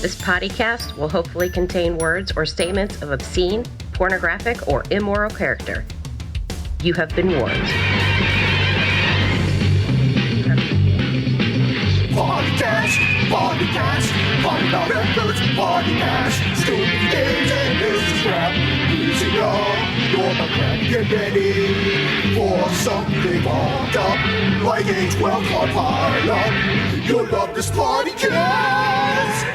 This podcast will hopefully contain words or statements of obscene, pornographic, or immoral character. You have been warned. Podcast, Potty Mouth Records, Podcast, stupid games and business crap. Easy up, your crack, get ready for something fucked up, like a 12-part pile-up. You'll love this podcast.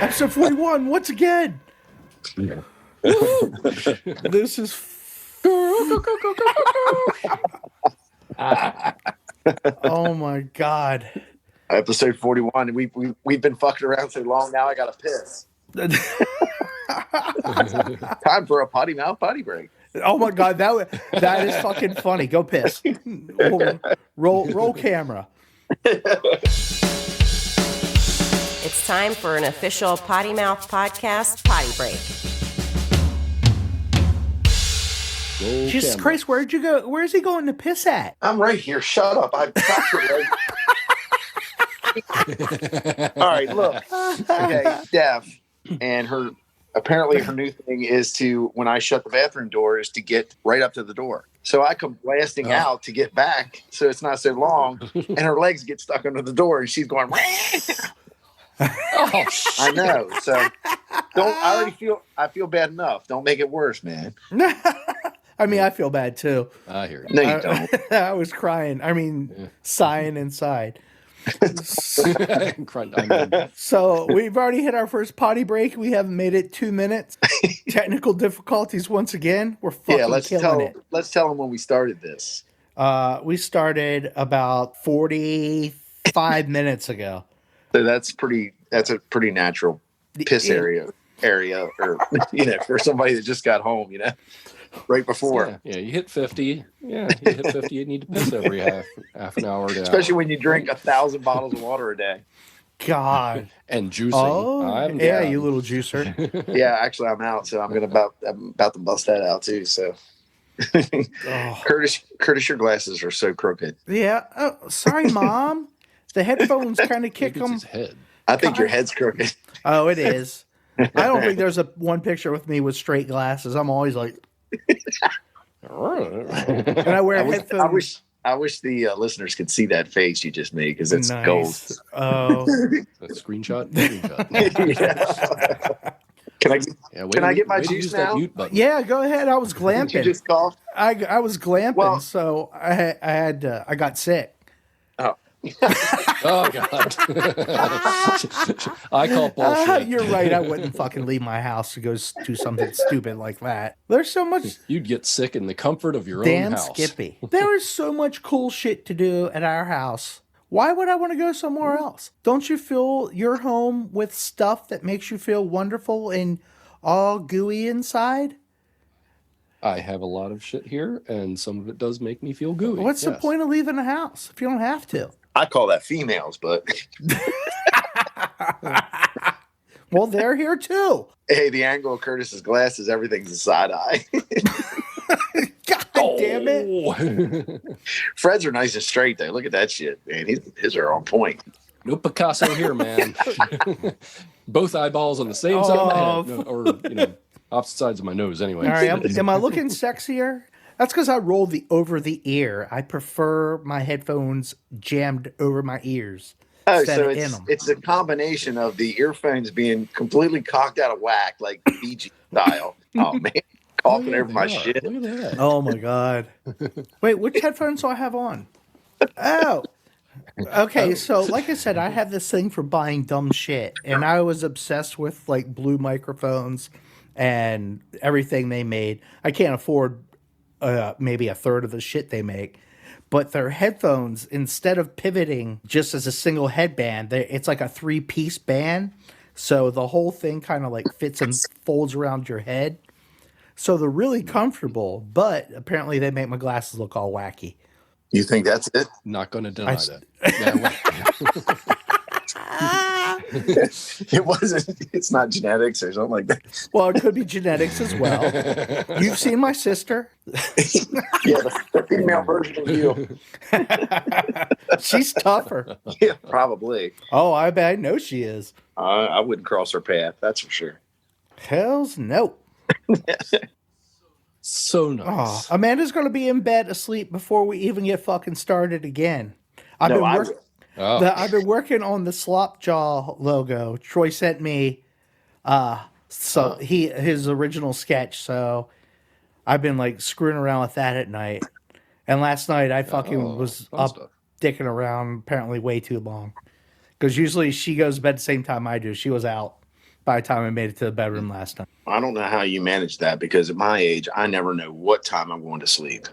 Episode 41, once again. This is... Oh my God. Episode 41. We've been fucking around so long now. I gotta piss. Time for a potty mouth potty break. Oh my God, that is fucking funny. Go piss. Roll camera. It's time for an official Potty Mouth Podcast potty break. Jesus Christ, where'd you go? Where's he going to piss at? I'm right here. Shut up. I've got your leg. All right, look. Okay, Steph, and her new thing is to, when I shut the bathroom door, is to get right up to the door. So I come blasting out to get back, so it's not so long, and her legs get stuck under the door, and she's going. Oh, I know. So I feel bad enough. Don't make it worse, man. I mean, I feel bad too. I hear you. No, you don't. I was crying. I mean, sighing inside. So we've already hit our first potty break. We haven't made it 2 minutes. Technical difficulties once again. We're fucking killing it. Let's tell them when we started this. We started about 45 minutes ago. So that's a pretty natural piss area, or for somebody that just got home, right before. Yeah, you hit 50. Yeah, you hit 50. You need to piss every half an hour. Especially when you drink 1,000 bottles of water a day. God. And juicing. Oh, yeah, you little juicer. Yeah, actually, I'm out, so I'm about to bust that out too. So, Curtis, your glasses are so crooked. Yeah. Oh, sorry, Mom. The headphones kind of kick them. I think your head's crooked. Oh, it is. I don't think there's one picture with me with straight glasses. I'm always like. And I wear headphones. I wish the listeners could see that face you just made, because it's nice. Gold. Oh, a screenshot. Can I get my juice now? Yeah, go ahead. I was glamping. You just coughed. I was glamping, so I got sick. Oh. Oh God! I call bullshit. You're right. I wouldn't fucking leave my house to go do something stupid like that. There's so much. You'd get sick in the comfort of your own Damn house. Skippy. There is so much cool shit to do at our house. Why would I want to go somewhere else? Don't you fill your home with stuff that makes you feel wonderful and all gooey inside? I have a lot of shit here, and some of it does make me feel gooey. What's the point of leaving a house if you don't have to? I call that females, but well, they're here too. Hey, the angle of Curtis's glasses, everything's a side eye. God damn it! Fred's are nice and straight though. Look at that shit, man. His are on point. No Picasso here, man. Both eyeballs on the same side of my head, or opposite sides of my nose. Anyway, all right. Am I looking sexier? That's because I roll over the ear. I prefer my headphones jammed over my ears. Oh, so it's a combination of the earphones being completely cocked out of whack, like Bee Gees style. Oh man, coughing over my shit. Look at that. Oh my God. Wait, which headphones do I have on? Oh. Okay, so like I said, I have this thing for buying dumb shit, and I was obsessed with like Blue microphones and everything they made. I can't afford maybe a third of the shit they make, but their headphones, instead of pivoting just as a single headband, it's like a 3-piece band, so the whole thing kind of like fits and folds around your head, so they're really comfortable, but apparently they make my glasses look all wacky. You think that's it? Not going to deny that. It's not genetics or something like that. Well, it could be genetics as well. You've seen my sister. Yeah, the female version of you. She's tougher. Yeah, probably. Oh, I know she is. I wouldn't cross her path. That's for sure. Hells no. So Oh, nice. Amanda's going to be in bed asleep before we even get fucking started again. I've No, been I working. will. Oh, I've been working on the Slop Jaw logo. Troy sent me his original sketch, so I've been like screwing around with that at night. And last night I fucking was fun up stuff. dicking around apparently way too long. Because usually she goes to bed the same time I do. She was out by the time I made it to the bedroom last night. I don't know how you manage that because at my age, I never know what time I'm going to sleep.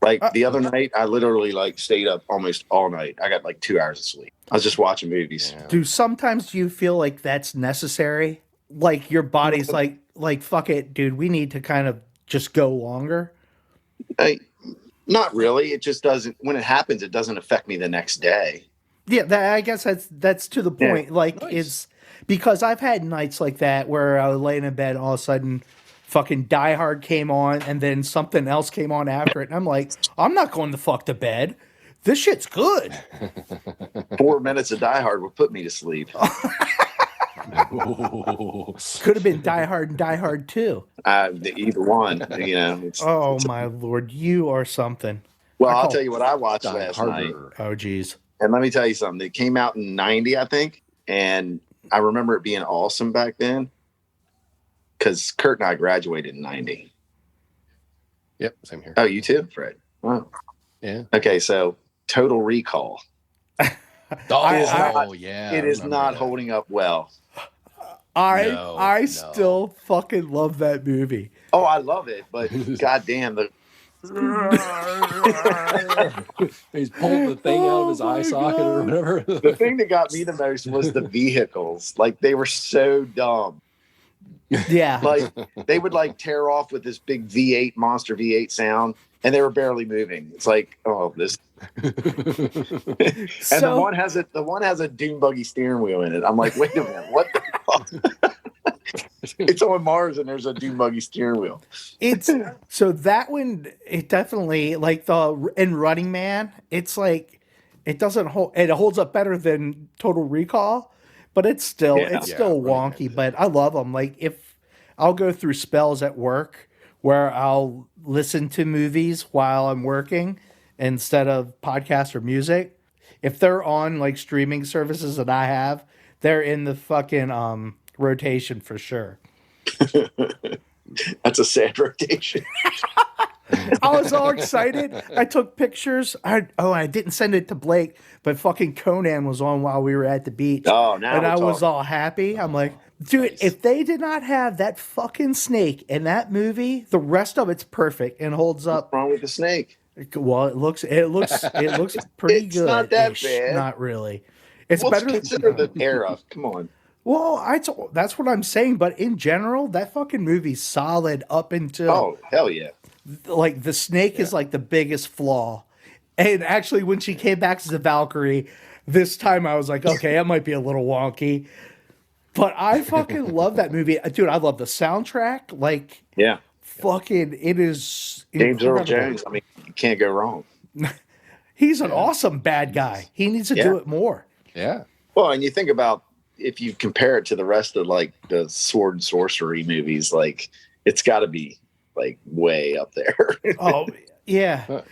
Like the other night, I literally like stayed up almost all night. I got like 2 hours of sleep. I was just watching movies. Do you feel like that's necessary? Like your body's like fuck it, dude. We need to kind of just go longer. Not really. It just doesn't. When it happens, it doesn't affect me the next day. Yeah, I guess that's to the point. Yeah. Like Nice. it's because I've had nights like that where I was laying in bed and all of a sudden fucking Die Hard came on and then something else came on after it. And I'm like, I'm not going the fuck to bed. This shit's good. 4 minutes of Die Hard would put me to sleep. Could have been Die Hard and Die Hard 2. Either one, you know. Oh my lord, you are something. Well, I'll tell you what I watched Die last night. harder. Oh geez. And let me tell you something. It came out in 90, I think. And I remember it being awesome back then. Because Kurt and I graduated in 90. Yep, same here. Oh, you too, Fred? Oh. Yeah. Okay, so Total Recall. Oh, yeah. It I is remember not that. holding up well. I No. still fucking love that movie. Oh, I love it, but goddamn, He's pulled the thing out of his eye socket or whatever. the thing that got me the most was the vehicles. Like they were so dumb. Yeah. Like they would like tear off with this big V8 monster V8 sound, and they were barely moving. It's like, oh, this. And the one has a dune buggy steering wheel in it. I'm like, wait a minute, what the fuck? It's on Mars and there's a dune buggy steering wheel. It's so that one. It definitely like in Running Man. It's like it doesn't hold. It holds up better than Total Recall, but it's still Yeah. still Running wonky. Man's But I love them. Like if I'll go through spells at work where I'll listen to movies while I'm working instead of podcasts or music. If they're on like streaming services that I have, they're in the fucking rotation for sure. That's a sad rotation. I was all excited. I took pictures. I didn't send it to Blake, but fucking Conan was on while we were at the beach. Oh, now and we're I was talking. all happy. I'm like, dude, if they did not have that fucking snake in that movie, the rest of it's perfect and holds up. What's wrong with the snake? Well, it looks pretty It's good. not that bad. Not really. It's Well, better. consider the era. Come on. Well, that's what I'm saying. But in general, that fucking movie's solid up until Oh, hell yeah. like the snake is like the biggest flaw. And actually, when she came back as a Valkyrie, this time I was like, okay, that might be a little wonky. But I fucking love that movie. Dude, I love the soundtrack. Like, Yeah. fucking, it is James Earl incredible. Jones. I mean, you can't go wrong. He's an awesome bad guy. He needs to do Yeah. it more. Yeah. Well, and you think about if you compare it to the rest of like the sword and sorcery movies, like it's got to be like way up there. Oh, yeah. What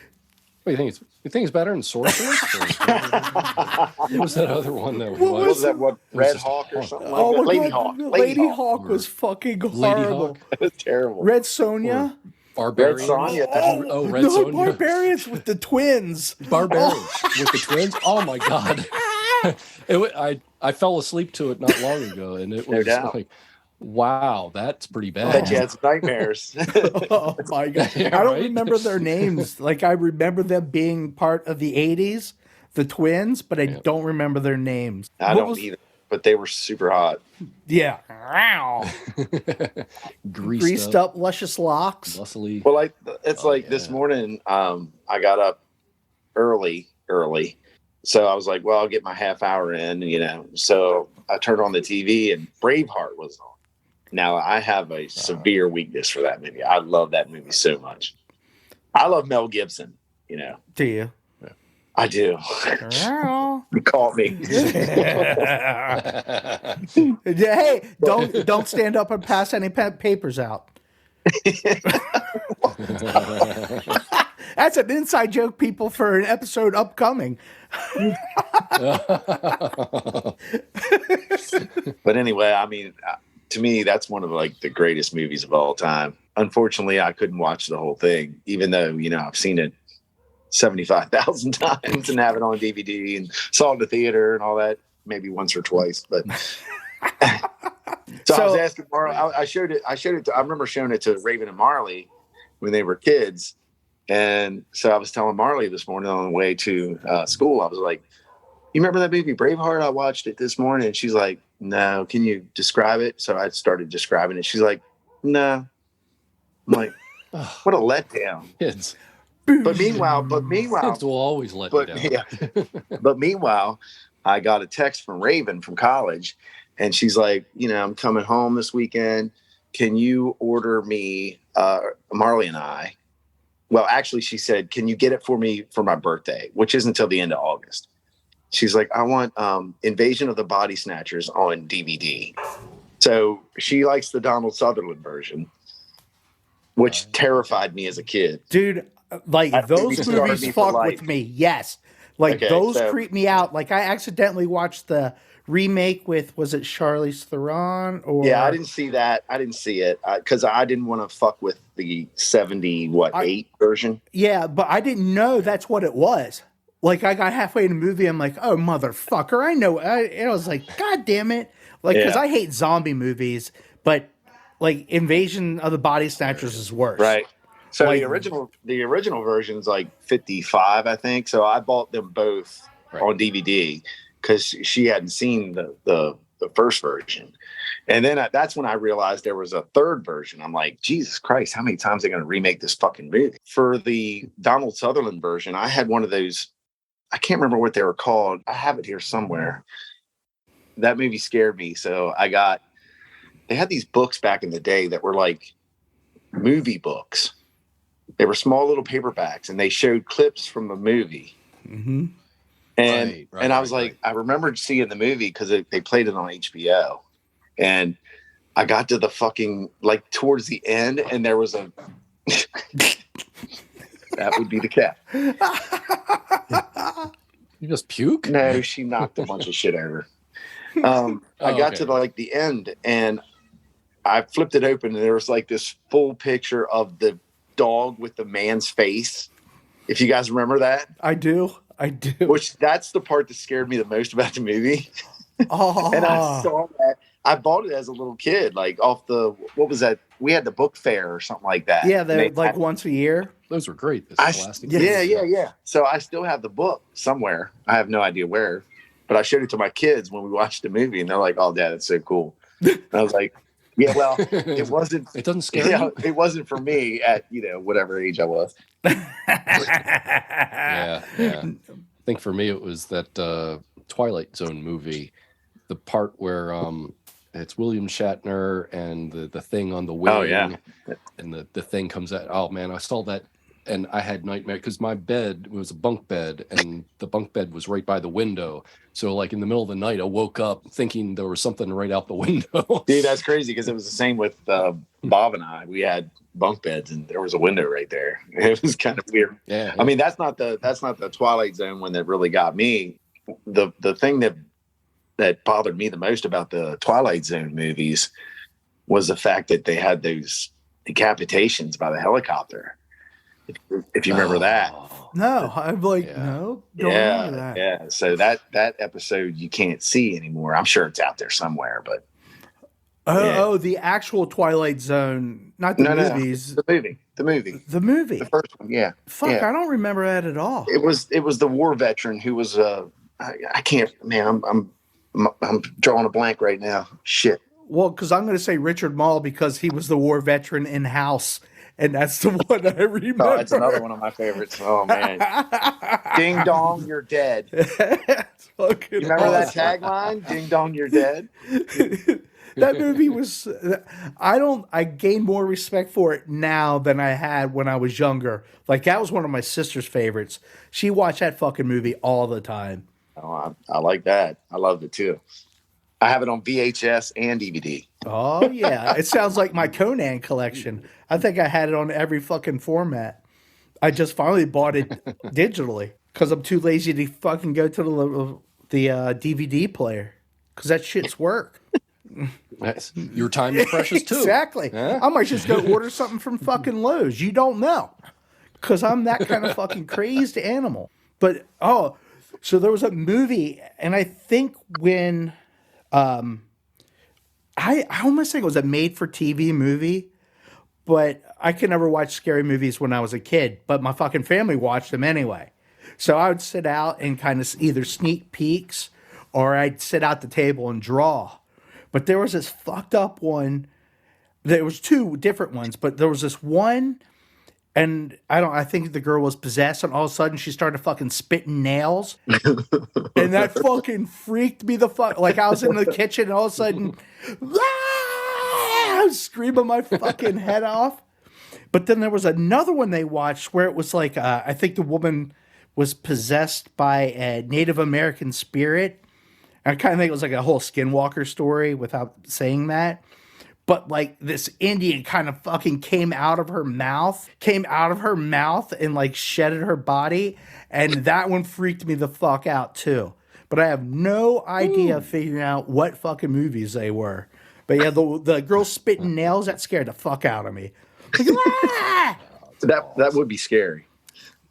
do you think? You think it's better in Sorceress? What was that other one that What What was that? What was Red just Hawk or Hawk. something Oh like that? my Lady God, Hawk. Lady Hawk was Or fucking Lady horrible. Hawk? That was terrible. Red Sonja. Barbarian? Red Sonja. Oh, Red no, Sonja. Barbarians with the twins. Barbarians with the twins? Oh my God. I fell asleep to it not long ago, and it No was doubt. like, wow, that's pretty Bet bad. you had some nightmares. Oh my God. Yeah, I don't right? remember their names. Like I remember them being part of the 80s, the twins, but I don't remember their names. I What don't was- either, but they were super hot. Yeah. Greased, Greased up, luscious locks. muscly. Well, it's Oh, like this yeah. morning, I got up early. So I was like, well, I'll get my half hour in, you know. So I turned on the TV and Braveheart was on. Now I have a severe weakness for that movie. I love that movie so much. I love Mel Gibson, you know. Do you? I do. Well. You caught me. Hey, don't stand up and pass any papers out. That's an inside joke, people, for an episode upcoming. But anyway, I mean, to me, that's one of like the greatest movies of all time. Unfortunately, I couldn't watch the whole thing, even though, you know, I've seen it 75,000 times and have it on DVD and saw it in the theater and all that, maybe once or twice. But so I was asking Marley, I showed it. I remember showing it to Raven and Marley when they were kids. And so I was telling Marley this morning on the way to school, I was like, you remember that movie Braveheart? I watched it this morning. And she's like, no, can you describe it? So I started describing it. She's like, no. I'm like, what a letdown. Kids. But meanwhile, Kids will always let you down. Yeah. But meanwhile, I got a text from Raven from college, and she's like, you know, I'm coming home this weekend. Can you order me, Marley and I? Well, actually, she said, can you get it for me for my birthday, which isn't until the end of August. She's like, I want Invasion of the Body Snatchers on DVD. So she likes the Donald Sutherland version, which terrified me as a kid. Dude, like those movies fuck with me. Yes. Like those creep me out. Like I accidentally watched the remake with, was it Charlize Theron? Or yeah, I didn't see that. I didn't see it because I didn't want to fuck with the 8 version. Yeah, but I didn't know that's what it was. Like I got halfway in the movie, I'm like, oh motherfucker, I know. I was like, God damn it. Like, because I hate zombie movies, but like Invasion of the Body Snatchers is worse. Right. So like, the original version's like 55, I think. So I bought them both on DVD because she hadn't seen the first version. And then that's when I realized there was a third version. I'm like, Jesus Christ, how many times are they going to remake this fucking movie? For the Donald Sutherland version, I had one of those. I can't remember what they were called. I have it here somewhere. That movie scared me. So they had these books back in the day that were like movie books. They were small little paperbacks and they showed clips from the movie. Mm-hmm. And I was like, I remembered seeing the movie because they played it on HBO. And I got to the fucking, like towards the end, and there was a, that would be the cat. You just puke? No, she knocked a bunch of shit over. I got to like the end and I flipped it open and there was like this full picture of the dog with the man's face. If you guys remember that. I do. Which that's the part that scared me the most about the movie. Oh. And I saw that. I bought it as a little kid, like off the, what was that? We had the book fair or something like that. Yeah, they're like once a year. Those were great. Yeah. So I still have the book somewhere. I have no idea where, but I showed it to my kids when we watched the movie, and they're like, "Oh, Dad, that's so cool." And I was like, "Yeah, well, it wasn't. It doesn't scare you. It wasn't for me at whatever age I was." Yeah. I think for me it was that Twilight Zone movie, the part where it's William Shatner and the thing on the wing. Oh yeah. And the thing comes out. Oh man, I saw that and I had nightmare because my bed was a bunk bed and the bunk bed was right by the window. So like in the middle of the night, I woke up thinking there was something right out the window. Dude, that's crazy because it was the same with Bob and I. We had bunk beds and there was a window right there. It was kind of weird. Yeah. I mean, that's not the Twilight Zone one that really got me. The thing that bothered me the most about the Twilight Zone movies was the fact that they had those decapitations by the helicopter. If you remember that. No, I'm like, no, don't remember that. Yeah. So that episode you can't see anymore. I'm sure it's out there somewhere, but the actual Twilight Zone, not the movies. The movie. The movie. The first one, yeah. Fuck, yeah. I don't remember that at all. It was the war veteran who was I can't, man, I'm drawing a blank right now. Shit. Well, because I'm going to say Richard Mall because he was the war veteran in House. and that's the one I remember. Oh, that's another one of my favorites. Oh man, Ding Dong, You're Dead. It's fucking You remember that awesome. tagline? Ding Dong, You're Dead. That movie was. I gain more respect for it now than I had when I was younger. Like that was one of my sister's favorites. She watched that fucking movie all the time. Oh, I like that. I loved it too. I have it on VHS and DVD. Oh yeah, it sounds like my Conan collection. I think I had it on every fucking format. I just finally bought it digitally because I'm too lazy to fucking go to the DVD player because that shit's work. Your time is precious too. Exactly. Yeah. I might just go order something from fucking Lowe's. You don't know. Because I'm that kind of fucking crazed animal. But, so there was a movie, and I think when, I almost think it was a made-for-TV movie, but I could never watch scary movies when I was a kid, but my fucking family watched them anyway. So I would sit out and kind of either sneak peeks, or I'd sit out the table and draw. But there was this fucked up one. There was two different ones, but there was this one, and I think the girl was possessed, and all of a sudden she started fucking spitting nails. And that fucking freaked me the fuck. Like I was in the kitchen, and all of a sudden, I was screaming my fucking head off. But then there was another one they watched where it was like, I think the woman was possessed by a Native American spirit. I kind of think it was like a whole Skinwalker story without saying that. But like this Indian kind of fucking came out of her mouth and like shedded her body. And that one freaked me the fuck out too. But I have no idea figuring out what fucking movies they were. But yeah, the girl spitting nails, that scared the fuck out of me. Like, ah! That would be scary.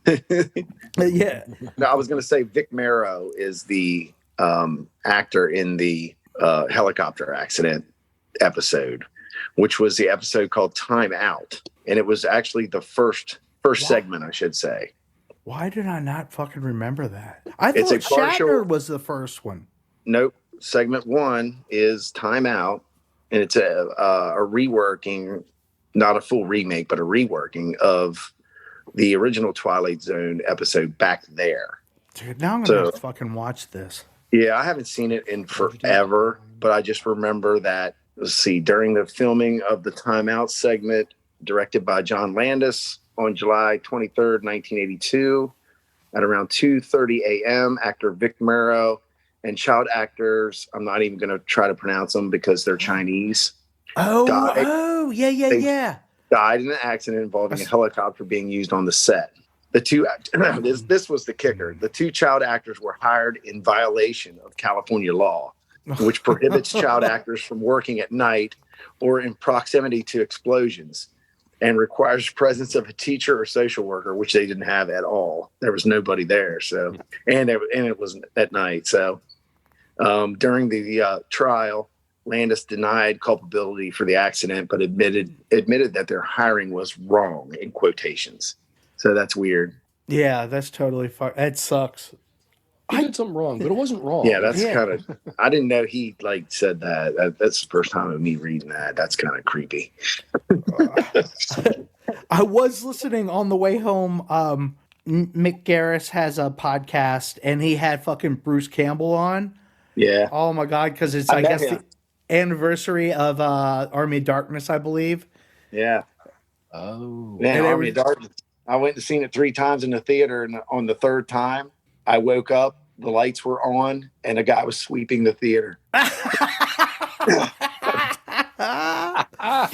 Yeah. No, I was going to say Vic Morrow is the actor in the helicopter accident episode, which was the episode called Time Out. And it was actually the first segment, I should say. Why did I not fucking remember that? I It's thought a partial- Shatner was the first one. Nope. Segment 1 is Time Out. And it's a reworking, not a full remake, but a reworking of the original Twilight Zone episode Back There. Dude, now I'm going to have to fucking watch this. Yeah, I haven't seen it in forever, but I just remember that, let's see, during the filming of the Time Out segment, directed by John Landis on July 23rd, 1982, at around 2:30 a.m., actor Vic Morrow and child actors, I'm not even going to try to pronounce them because they're Chinese, Yeah. died in an accident involving a helicopter being used on the set. The two, this was the kicker. The two child actors were hired in violation of California law, which prohibits child actors from working at night or in proximity to explosions, and requires presence of a teacher or social worker, which they didn't have at all. There was nobody there. So, and it was at night. So, during the trial, Landis denied culpability for the accident, but admitted that their hiring was wrong, in quotations. So that's weird. Yeah, that's totally that sucks. He did something wrong, but it wasn't wrong. Yeah, that's kind of. I didn't know he like said that. That's the first time of me reading that. That's kind of creepy. I was listening on the way home. Mick Garris has a podcast, and he had fucking Bruce Campbell on. Yeah. Oh my god, because it's I I met guess him. the anniversary of Army of Darkness, I believe. Yeah. Oh. Man, And Army of Darkness. I went and seen it 3 times in the theater, and on the third time, I woke up, the lights were on, and a guy was sweeping the theater. He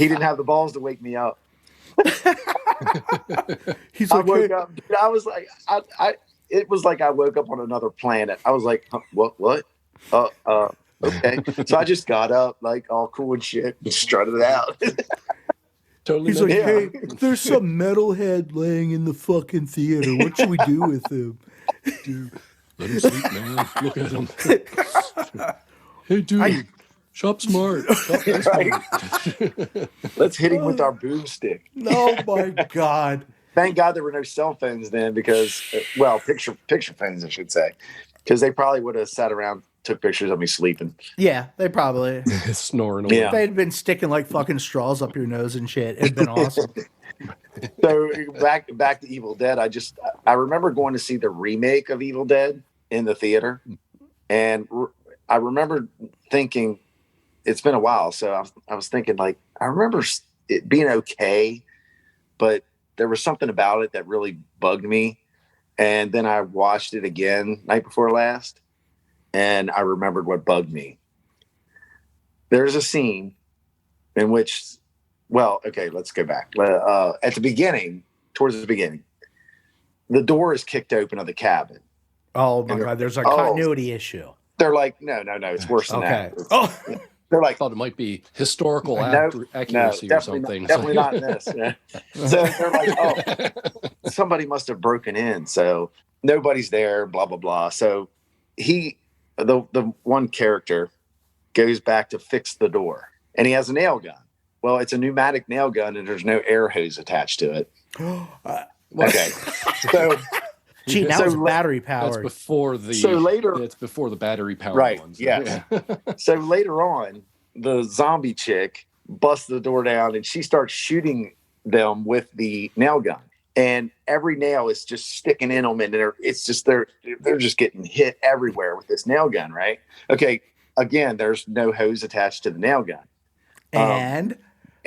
didn't have the balls to wake me up. He's I like, woke "Hey." up. Dude, I was like, it was like I woke up on another planet. I was like, huh, what? Okay. So I just got up, like all cool and shit, and strutted it out. Totally. He's like, Yeah. hey, there's some metalhead laying in the fucking theater. What should we do with him? Dude, let him sleep, man. Look at him. Hey, dude. Shop smart. Shop nice smart. Let's hit him with our boomstick. Oh my god. Thank God there were no cell phones then, because, well, picture phones, I should say, because they probably would have sat around, took pictures of me sleeping. Yeah, they probably. Snoring away. Yeah. They'd been sticking like fucking straws up your nose and shit. It'd been awesome. So back to Evil Dead. I remember going to see the remake of Evil Dead in the theater, and I remember thinking it's been a while. So I was thinking like I remember it being okay, but there was something about it that really bugged me. And then I watched it again night before last, and I remembered what bugged me. There's a scene in which, well, okay, let's go back. At the beginning, towards the beginning, the door is kicked open of the cabin. Oh my God, there's a continuity issue. They're like, no, it's worse than that. They're I like, thought it might be historical accuracy or something. Definitely not in this. Yeah. So they're like, oh, somebody must have broken in. So nobody's there, blah, blah, blah. So the one character goes back to fix the door, and he has a nail gun. Well, it's a pneumatic nail gun, and there's no air hose attached to it. Okay. So, gee, that was battery powered. That's before the. So later, it's before the battery powered right? ones. Yes. Yeah. So later on, the zombie chick busts the door down, and she starts shooting them with the nail gun, and every nail is just sticking in them, and they're just getting hit everywhere with this nail gun, right? Okay. Again, there's no hose attached to the nail gun,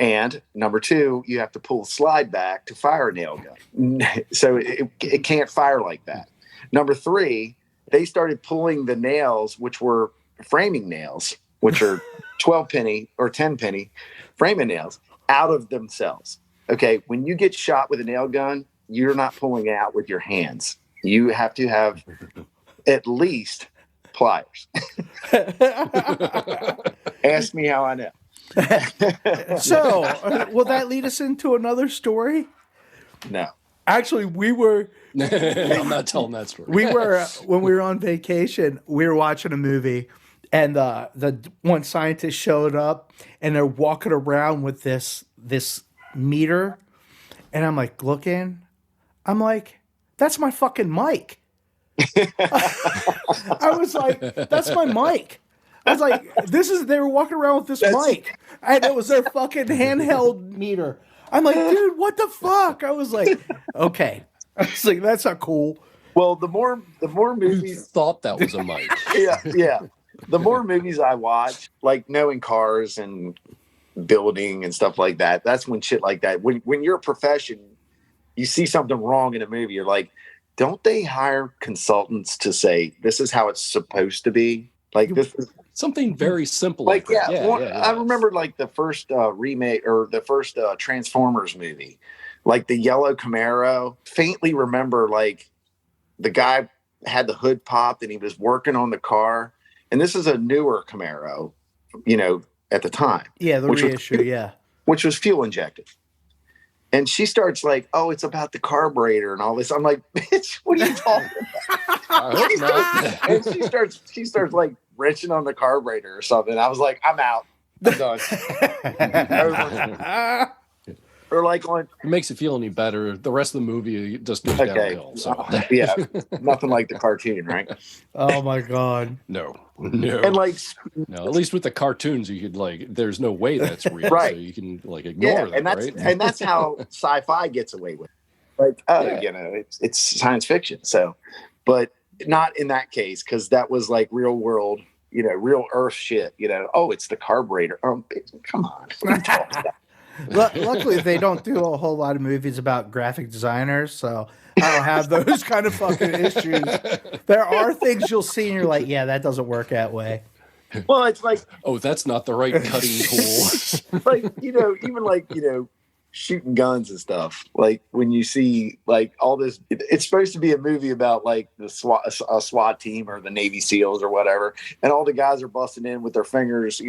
and number two, you have to pull the slide back to fire a nail gun. So it can't fire like that. Number three, they started pulling the nails, which were framing nails, which are 12 penny or 10 penny framing nails, out of themselves. Okay, when you get shot with a nail gun, you're not pulling it out with your hands. You have to have at least pliers. Ask me how I know. So, will that lead us into another story? No. Actually, I'm not telling that story. When we were on vacation, we were watching a movie, and the one scientist showed up, and they're walking around with this meter, and I'm like looking, that's my fucking mic. I was like, that's my mic. I was like, they were walking around with this mic, and it was their fucking handheld meter. I'm like, dude, what the fuck? I was like, okay. I was like, that's not cool. Well, the more movies, you thought that was a mic. yeah. The more movies I watch, like knowing cars and building and stuff like that, that's when shit like that. When you're a profession, you see something wrong in a movie, you're like, don't they hire consultants to say this is how it's supposed to be? Like this is something very simple. Like I remember like the first remake or the first Transformers movie, like the yellow Camaro. Faintly remember like the guy had the hood popped and he was working on the car. And this is a newer Camaro, at the time. Yeah, the reissue, which was fuel injected. And she starts like, oh, it's about the carburetor and all this. I'm like, bitch, what are you talking about? And she starts like wrenching on the carburetor or something. I was like, I'm out. I'm done. Or like on. It makes it feel any better. The rest of the movie just goes downhill. So. Yeah, nothing like the cartoon, right? Oh my God. No. And like, no. At least with the cartoons, you could like. There's no way that's real, right? So you can like ignore that, right? And that's how sci-fi gets away with it. Like, it's science fiction. So, but not in that case because that was like real world, real Earth shit. Oh, it's the carburetor. Oh, come on. What are you talking about? Luckily, they don't do a whole lot of movies about graphic designers, so I don't have those kind of fucking issues. There are things you'll see, and you're like, yeah, that doesn't work that way. Well, it's like, oh, that's not the right cutting tool. Like, even like, shooting guns and stuff. Like when you see like all this, it's supposed to be a movie about like a SWAT team or the Navy SEALs or whatever, and all the guys are busting in with their fingers,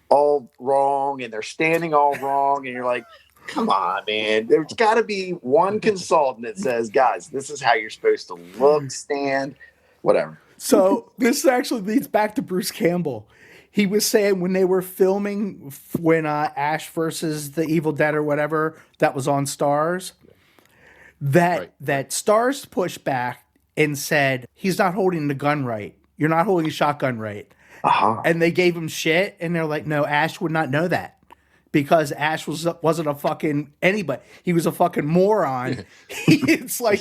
all wrong, and they're standing all wrong, and you're like, come on, man. There's got to be one consultant that says, guys, this is how you're supposed to look, stand, whatever. So this actually leads back to Bruce Campbell. He was saying when they were filming, when Ash versus the Evil Dead or whatever that was on Stars, that Stars pushed back and said, he's not holding the gun right. You're not holding a shotgun right. Uh-huh. And they gave him shit, and they're like, no, Ash would not know that because Ash wasn't a fucking anybody. He was a fucking moron. It's like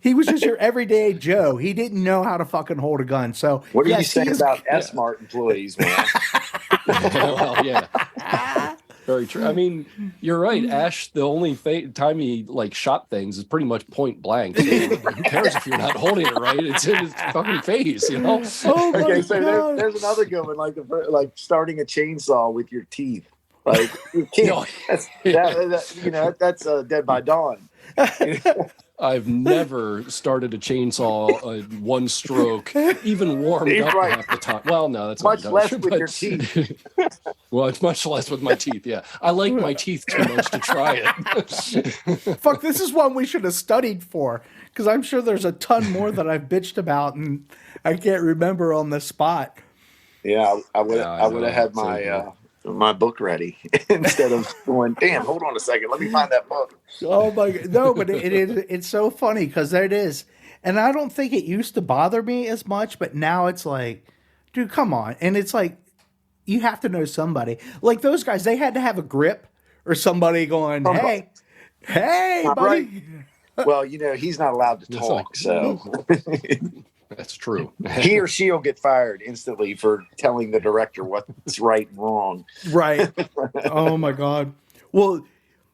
he was just your everyday Joe. He didn't know how to fucking hold a gun. So What are you yes, saying about S-Mart employees, man? Well, yeah. Very true. I mean, you're right. Ash, the only time he like shot things is pretty much point blank. So who cares if you're not holding it right? It's in his fucking face, you know? Oh my Okay, so God. there's another good one, like starting a chainsaw with your teeth. Like you can't. That's Dead by Dawn. I've never started a chainsaw one stroke, even warmed up Right. half the time. Well, no, that's Much not less true, with but- your teeth. Well, it's much less with my teeth. Yeah, I like my teeth too much to try it. Fuck, this is one we should have studied for, because I'm sure there's a ton more that I've bitched about and I can't remember on the spot. Yeah, I would Yeah, I I would know. have had Same here. my book ready instead of going, damn, hold on a second, let me find that book. Oh my God. No, but it's so funny because there it is. And I don't think it used to bother me as much, but now it's like, dude, come on. And it's like, you have to know somebody. Like those guys, they had to have a grip or somebody going, hey, Not buddy. Well, he's not allowed to That's talk, so That's true. he or she'll get fired instantly for telling the director what's right and wrong. Right. Oh my God. Well,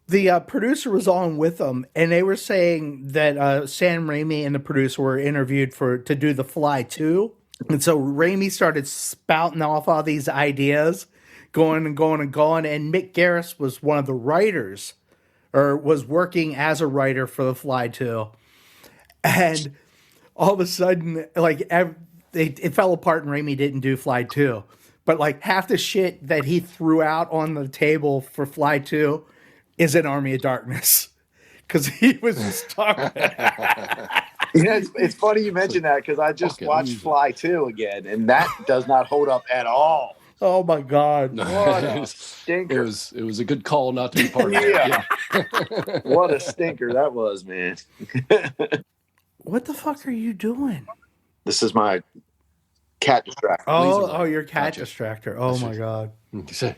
the producer was on with them, and they were saying that Sam Raimi and the producer were interviewed to do The Fly 2. And so Raimi started spouting off all these ideas, going and going and going. And Mick Garris was one of the writers, or was working as a writer for The Fly 2. And all of a sudden, like, it fell apart and Raimi didn't do Fly 2. But, like, half the shit that he threw out on the table for Fly 2 is in Army of Darkness. Because he was just talking. It's funny you mentioned that because I just Fucking watched loser. Fly 2 again, and that does not hold up at all. Oh, my God. What a it stinker. was a good call not to be part of it. Yeah. Yeah. What a stinker that was, man. What the fuck are you doing? This is my cat distractor. Laser light. Oh, your cat Gotcha. distractor. Oh, my God. You said,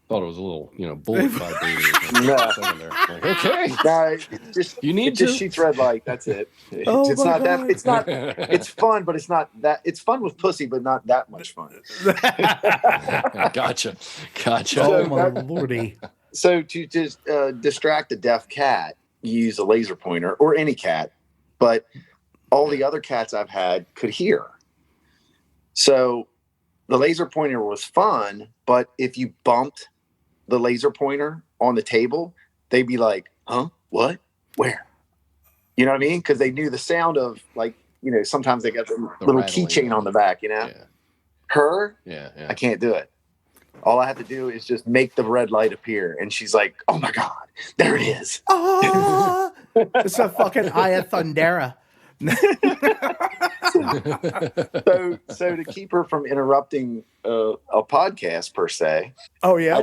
thought it was a little, bullet vibrator. or something No. in there. Like, okay. No, it just You need it just to. shoots red light. That's it. Oh It's my not God. that. It's not. It's fun, but it's not that. It's fun with pussy, but not that much fun. Gotcha. Oh, my lordy. So to just distract a deaf cat, you use a laser pointer or any cat, but all the other cats I've had could hear. So the laser pointer was fun, but if you bumped the laser pointer on the table, they'd be like, huh? What? Where? You know what I mean? Because they knew the sound of, like, sometimes they got the little rattling. keychain on the back, Yeah. Her, Yeah. I can't do it. All I have to do is just make the red light appear. And she's like, oh my God, there it is. Oh, it's a fucking Eye of Thundera. So to keep her from interrupting a podcast per se, Oh, yeah.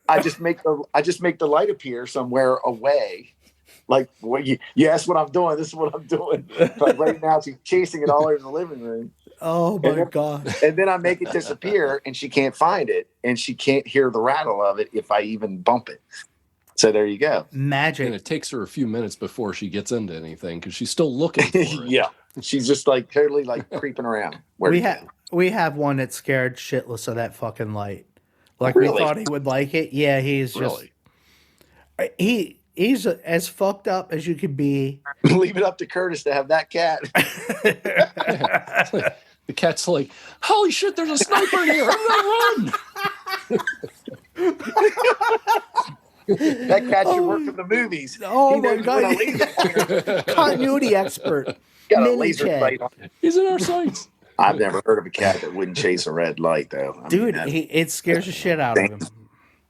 I just make the light appear somewhere away. Like, what you asked what I'm doing. This is what I'm doing. But right now she's chasing it all over the living room. Oh, my God. And then I make it disappear and she can't find it and she can't hear the rattle of it if I even bump it. So there you go. Magic. And it takes her a few minutes before she gets into anything because she's still looking for it. Yeah. She's just like totally like creeping around. We have one that's scared shitless of that fucking light. Like, Really? we thought he would like it. Yeah, he's just Really? he's as fucked up as you could be. Leave it up to Curtis to have that cat. The cat's like, holy shit, there's a sniper in here. I'm gonna run. That cat should work in the movies. Oh He my knows when a God. laser pointer Continuity expert. got a Mini laser cat. sight on. He's in our sights. I've never heard of a cat that wouldn't chase a red light, though. I mean, Dude, that's, it scares the shit out of him.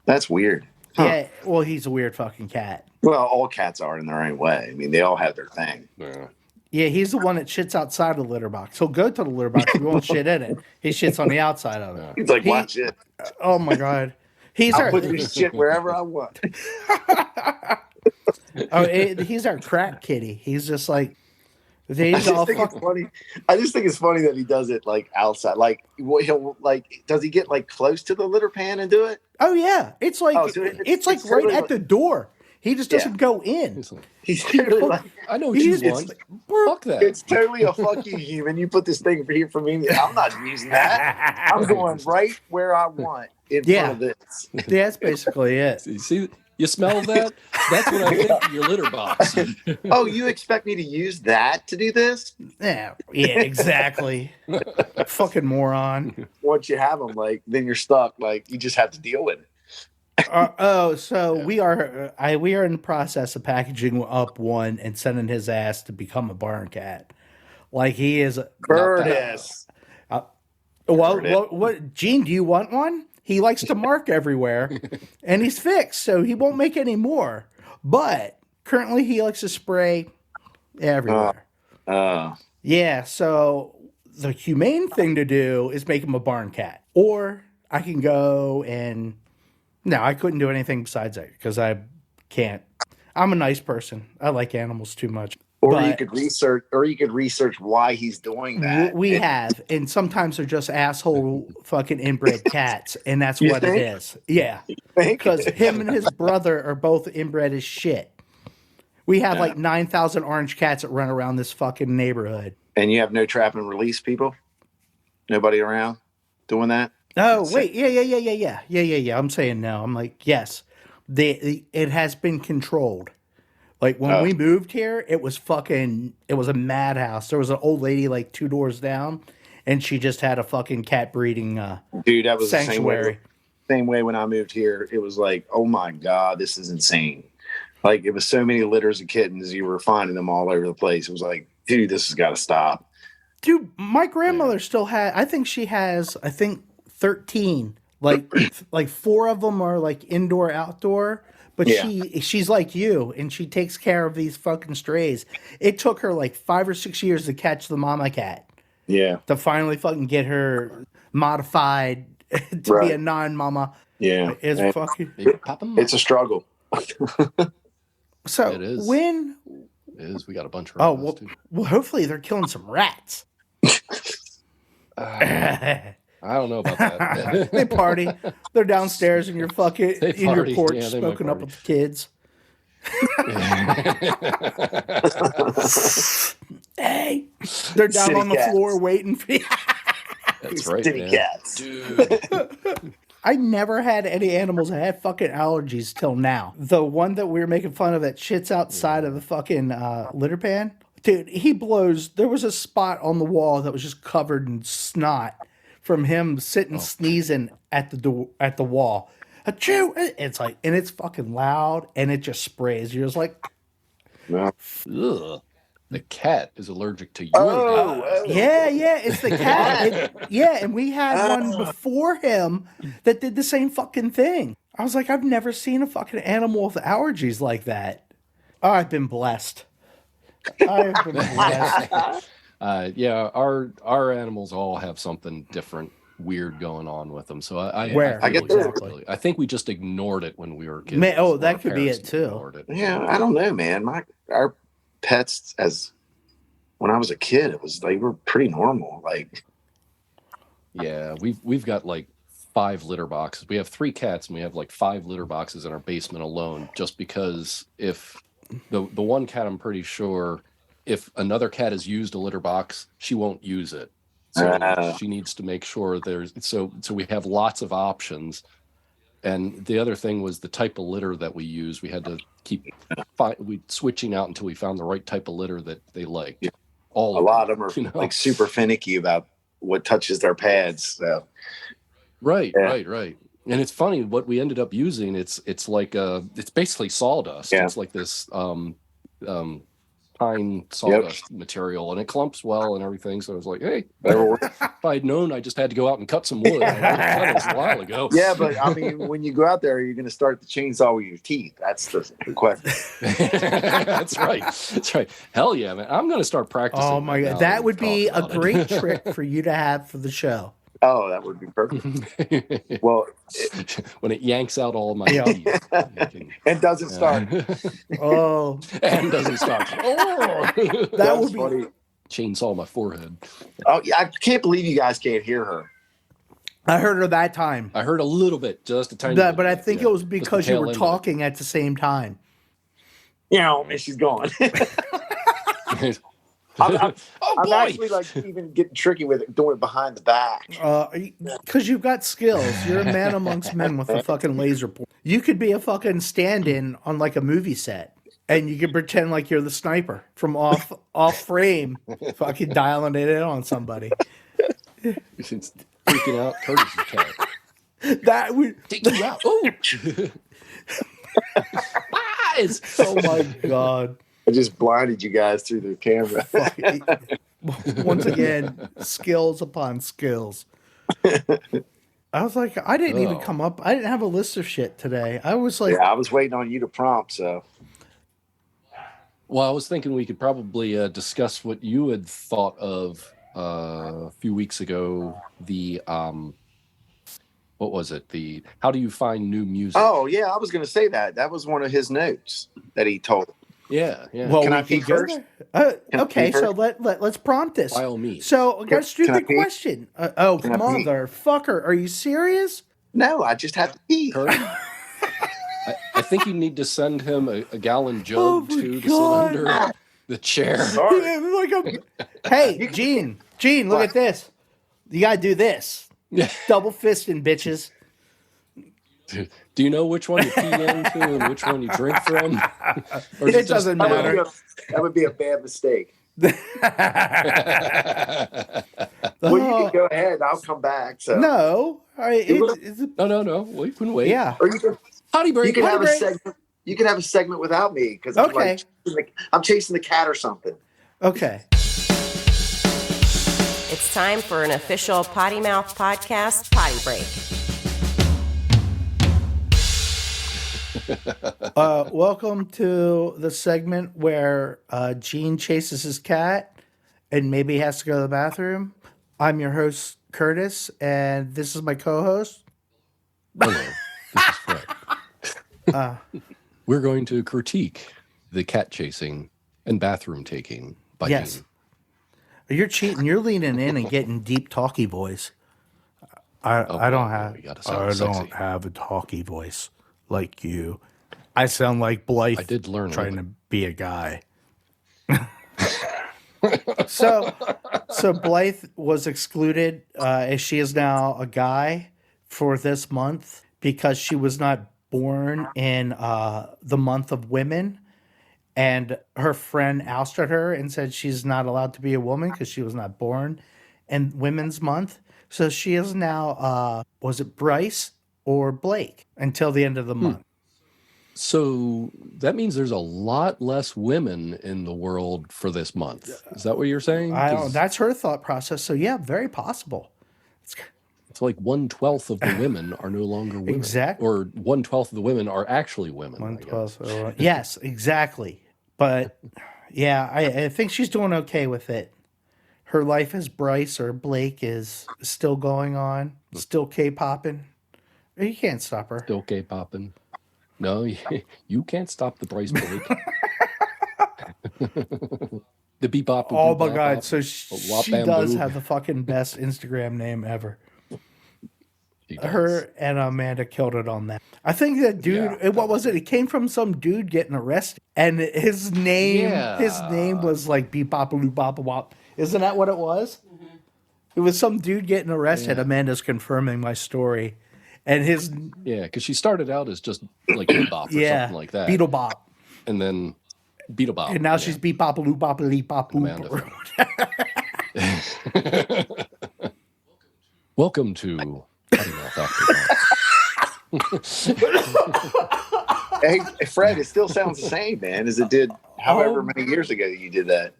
that's weird. Huh. Yeah, well, he's a weird fucking cat. Well, all cats are in their own way. I mean, they all have their thing. Yeah. Yeah, he's the one that shits outside the litter box. He'll go to the litter box. He won't shit in it. He shits on the outside of it. He's like, He- watch it. Oh my God. He's I'll our put this shit wherever I want. he's our crack kitty. He's just like They I just all just think it's fuck. funny. I just think it's funny that he does it like outside. Like he'll like, does he get like close to the litter pan and do it? Oh yeah, it's like Oh, so it's like it's right totally at the door. He just yeah. doesn't go in. He's like, He's He totally fuck- like, I know what he you just- want. it's like, Fuck that. it's totally a fuck you, human. You put this thing here for me. I'm not using that. I'm going right where I want in Yeah. front of this. That's basically it. See, you smell that? That's what I think of your litter box. Oh, you expect me to use that to do this? Yeah, exactly. Fucking moron. Once you have them, like, then you're stuck. Like, you just have to deal with it. So we are in the process of packaging up one and sending his ass to become a barn cat. Like he is. Curtis. What? Gene, do you want one? He likes to mark everywhere, and he's fixed, so he won't make any more. But currently, he likes to spray everywhere. Yeah. So the humane thing to do is make him a barn cat, or I can go and. No, I couldn't do anything besides that because I can't. I'm a nice person. I like animals too much. Or you could research why he's doing that. We have, and sometimes they're just asshole fucking inbred cats, and that's You what think? it is. Yeah, because him and his brother are both inbred as shit. We have like 9,000 orange cats that run around this fucking neighborhood. And you have no trap and release people? Nobody around doing that? Oh wait, yeah. I'm saying no. I'm like yes, it has been controlled. Like when we moved here, it was a madhouse. There was an old lady like 2 doors down, and she just had a fucking cat breeding Dude, that was sanctuary. the same way when I moved here. It was like, oh my God, this is insane. Like it was so many litters of kittens. You were finding them all over the place. It was like, dude, this has got to stop. Dude, my grandmother still had. I think she has. 13. Like 4 of them are like indoor, outdoor. But she's like you, and she takes care of these fucking strays. It took her like 5 or 6 years to catch the mama cat. Yeah. To finally fucking get her modified to be a non-mama. Yeah. It's a struggle. So It is. when It is. We got a bunch of well, hopefully they're killing some rats. I don't know about that. They party. They're downstairs in your fucking They in your party. porch Yeah, they might smoking up party. with the kids. Hey, they're down City on the cats. floor waiting for you. That's right, City man. cats. Dude. I never had any animals that had fucking allergies till now. The one that we were making fun of that shits outside of the fucking litter pan, dude, he blows. There was a spot on the wall that was just covered in snot from him sitting sneezing at the wall. Achoo! It's like, and it's fucking loud, and it just sprays. You're just like, Ugh. The cat is allergic to you. yeah, it's the cat. And we had one before him that did the same fucking thing. I was like, I've never seen a fucking animal with allergies like that. Oh, I've been blessed. I've been blessed. Yeah, our animals all have something different, weird going on with them. So I Get exactly. I think we just ignored it when we were kids. That could be Parents it too. ignored it. Yeah, I don't know, man. Our pets, as when I was a kid, they were pretty normal. Like, yeah, we've got like 5 litter boxes. We have 3 cats, and we have like 5 litter boxes in our basement alone. Just because if the one cat, I'm pretty sure, if another cat has used a litter box, she won't use it. So she needs to make sure so we have lots of options. And the other thing was the type of litter that we use. We had to keep switching out until we found the right type of litter that they liked. Yeah. A lot of them are like super finicky about what touches their pads. So. Right. And it's funny what we ended up using. It's like it's basically sawdust. Yeah. It's like this pine sawdust material, and it clumps well and everything. So I was like, hey, if I'd known, I just had to go out and cut some wood. I cut this a while ago. Yeah, but I mean, when you go out there, you're going to start the chainsaw with your teeth. That's the question. That's right. Hell yeah, man! I'm going to start practicing. Oh my god, that would be a great trick for you to have for the show. Oh, that would be perfect. Well, when it yanks out all my teeth. And doesn't start. Oh, And doesn't start. Oh, that would be funny. Chainsaw my forehead. Oh, yeah, I can't believe you guys can't hear her. I heard her that time. I heard a little bit, just a tiny bit. But I think it was because you were talking at the same time. And she's gone. I'm actually like even getting tricky with it, doing it behind the back. Because you've got skills. You're a man amongst men with a fucking laser pointer. You could be a fucking stand-in on like a movie set, and you could pretend like you're the sniper from off frame, fucking dialing it in on somebody. It's freaking out Curtis's cat. That would Take you out. Oh, eyes. oh my god. I just blinded you guys through the camera. Once again, skills upon skills. I was like, I didn't even come up. I didn't have a list of shit today. I was like, I was waiting on you to prompt. So, well, I was thinking we could probably discuss what you had thought of a few weeks ago. The what was it? The how do you find new music? Oh yeah, I was going to say that. That was one of his notes that he told. Yeah. well, Can I we be could go first? there. Can I Okay, be so first? let's prompt this. By all means. So, let's do Can I the pee? question. Can I pee? Motherfucker, are you serious? No, I just have to pee. Kurt, I think you need to send him a gallon jug Oh my to sit God. under the chair. Hey, Gene, look at this. You gotta do this. Double fisting, bitches. Do you know which one you pee into and which one you drink from? Or is It doesn't matter. That would be a bad mistake. Oh, Well, you can go ahead. I'll come back. So no, No. We can wait. yeah. Or you can Potty break. you can potty have a break. segment. You can have a segment without me because Okay. I'm chasing the cat or something. Okay. It's time for an official Potty Mouth Podcast potty break. Welcome to the segment where Gene chases his cat and maybe has to go to the bathroom. I'm your host, Curtis, and this is my co-host. Hello, this is Fred. We're going to critique the cat chasing and bathroom taking by Yes. Gene. You're cheating. You're leaning in and getting deep talky voice. I don't have. you gotta sound I sexy. don't have a talky voice like you. I sound like Blythe. I did learn trying a to be a guy. So Blythe was excluded, as she is now a guy for this month because she was not born in the month of women. And her friend ousted her and said she's not allowed to be a woman because she was not born in Women's Month. So she is now, was it Bryce or Blake until the end of the month? So that means there's a lot less women in the world for this month. Is that what you're saying? I don't, 'Cause that's her thought process. So yeah, very possible. it's like 1/12 of the women are no longer women. Exactly. Or 1/12 of the women are actually women. I guess. 1/12. Yes, exactly. But yeah, I think she's doing okay with it. Her life as Bryce or Blake is still going on, still K-popping. You can't stop her. Still K-popping. No, you can't stop the Bryce Blake. The bebop. Oh my god! So wop she bamboo. does have the fucking best Instagram name ever. She does. Her and Amanda killed it on that. I think that dude. Yeah, what was it? It came from some dude getting arrested, and his name, Yeah. his name was like Beepopaloo Bop Wop. Isn't that what it was? Mm-hmm. It was some dude getting arrested. Yeah. Amanda's confirming my story, and his Yeah, because she started out as just like bebop or something like that. Beetle Bop, And then Beetlebop. and now she's Beepopaloo Bopaloo Bop Amanda. Boop. Welcome to Potty Mouth After Dark. Hey, Fred, it still sounds the same, man, as it did however many years ago you did that.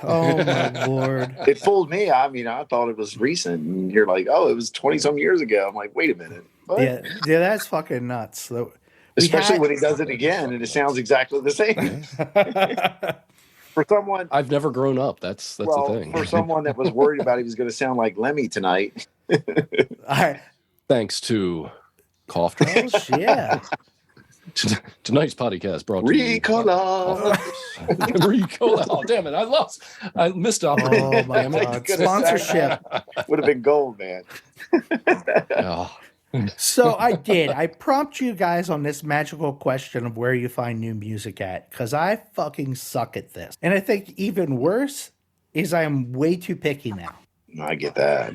Oh my lord! It fooled me. I mean, I thought it was recent. And you're like, oh, it was 20-some years ago. I'm like, wait a minute. What? Yeah, that's fucking nuts. So, Especially when he does it again and it sounds exactly the same. For someone, I've never grown up. That's the thing. for someone that was worried about he was going to sound like Lemmy tonight, I, Thanks to cough drops. yeah. Tonight's podcast brought to you. Ricola. Ricola. Oh, damn it. I missed Oh opportunity. my Damn it. God. Could've sang Sponsorship. Would have been gold, man. Oh, So I prompt you guys on this magical question of where you find new music at, because I fucking suck at this. And I think even worse is I am way too picky now. I get that.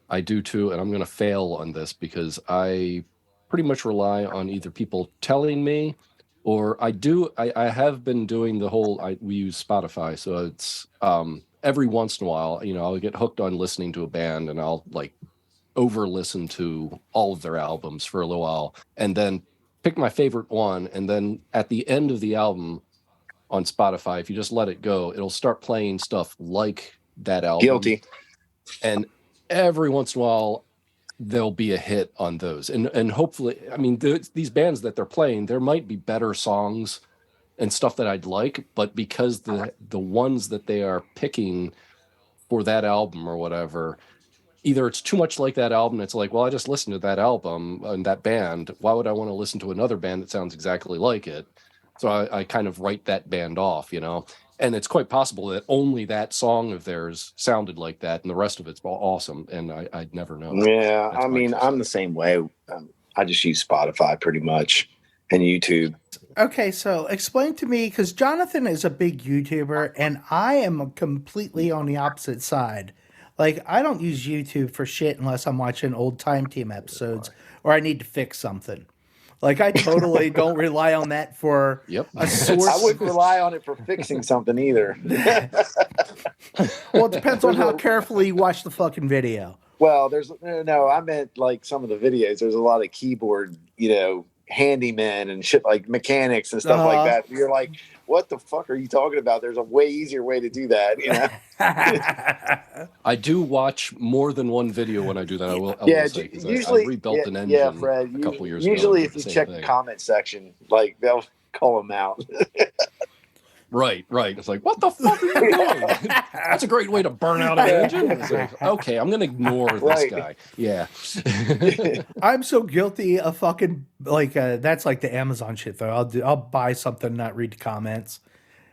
I do too, and I'm going to fail on this because I pretty much rely on either people telling me, or I have been doing the whole. We use Spotify, so it's every once in a while, I'll get hooked on listening to a band, and I'll like over listen to all of their albums for a little while, and then pick my favorite one, and then at the end of the album on Spotify, if you just let it go, it'll start playing stuff like that album. Guilty. And every once in a while there'll be a hit on those, and hopefully, I mean, these bands that they're playing, there might be better songs and stuff that I'd like, but because the ones that they are picking for that album or whatever, either it's too much like that album, it's like, well, I just listened to that album and that band, why would I want to listen to another band that sounds exactly like it? So I kind of write that band off, and it's quite possible that only that song of theirs sounded like that, and the rest of it's awesome, and I'd never know. Yeah, That's I mean, I'm the same way. I just use Spotify pretty much and YouTube. Okay, so explain to me, because Jonathan is a big YouTuber, and I am completely on the opposite side. Like, I don't use YouTube for shit unless I'm watching old Time Team episodes or I need to fix something. Like, I totally don't rely on that for a source. I wouldn't rely on it for fixing something either. Well, it depends on how carefully you watch the fucking video. Well, I meant like some of the videos. There's a lot of keyboard, handymen and shit, like mechanics and stuff like that. You're like, what the fuck are you talking about? There's a way easier way to do that, I do watch more than one video when I do that. I will say, usually I rebuilt an engine Fred, a couple years ago. Usually if you check the comment section, like they'll call them out. Right. It's like, what the fuck are you doing? That's a great way to burn out an engine. It's like, okay, I'm going to ignore this guy. Yeah. I'm so guilty of fucking, like, that's like the Amazon shit, though. I'll buy something, not read the comments,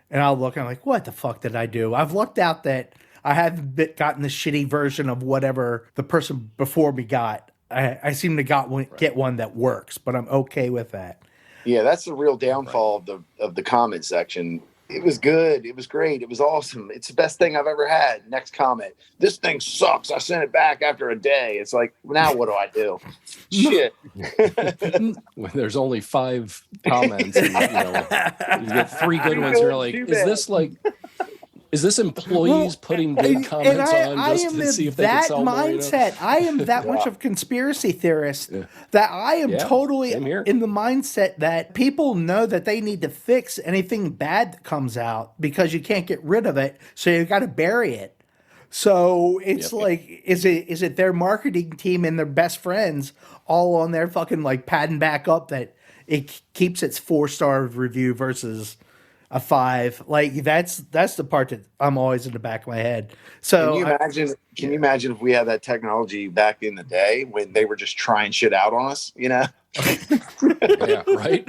and I'll look, and I'm like, what the fuck did I do? I've looked out that I haven't gotten the shitty version of whatever the person before me got. I seem to get one that works, but I'm okay with that. Yeah, that's the real downfall of the comment section. It was good. It was great. It was awesome. It's the best thing I've ever had. Next comment. This thing sucks. I sent it back after a day. It's like, now what do I do? Shit. When there's only 5 comments, and, you get 3 good ones. You're like, is this employees putting good comments on just to see if they can sell mindset. more? I am that much of a conspiracy theorist that I am totally in the mindset that people know that they need to fix anything bad that comes out because you can't get rid of it, so you got to bury it. So it's like, is it their marketing team and their best friends all on there fucking like padding back up that it keeps its 4-star review versus a 5? Like, that's the part that I'm always in the back of my head. So can you imagine if we had that technology back in the day when they were just trying shit out on us, Yeah, right.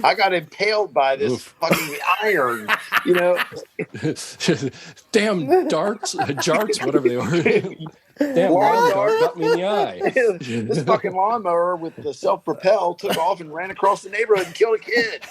I got impaled by this fucking iron, Damn darts, jarts, whatever they were. Damn, lawn dart got me in the eye. This fucking lawnmower with the self-propel took off and ran across the neighborhood and killed a kid.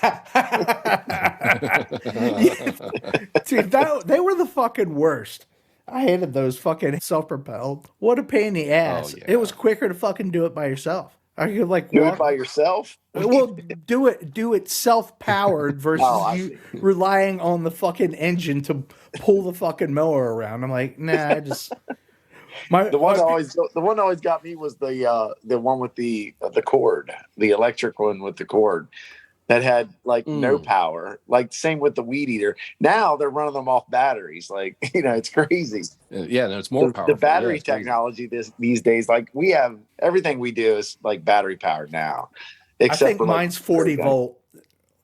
Dude, they were the fucking worst. I hated those fucking self-propelled. What a pain in the ass. It was quicker to fucking do it by yourself. I could do it by yourself. Well, do it self-powered versus you relying on the fucking engine to pull the fucking mower around. I'm like, nah, the one that always got me was the one with the cord, the electric one with the cord that had like no power. Like same with the weed eater. Now they're running them off batteries. Like, it's crazy. Yeah, no, it's more powerful. The battery technology these days, like we have everything we do is like battery powered now. Except I think mine's 40 volt.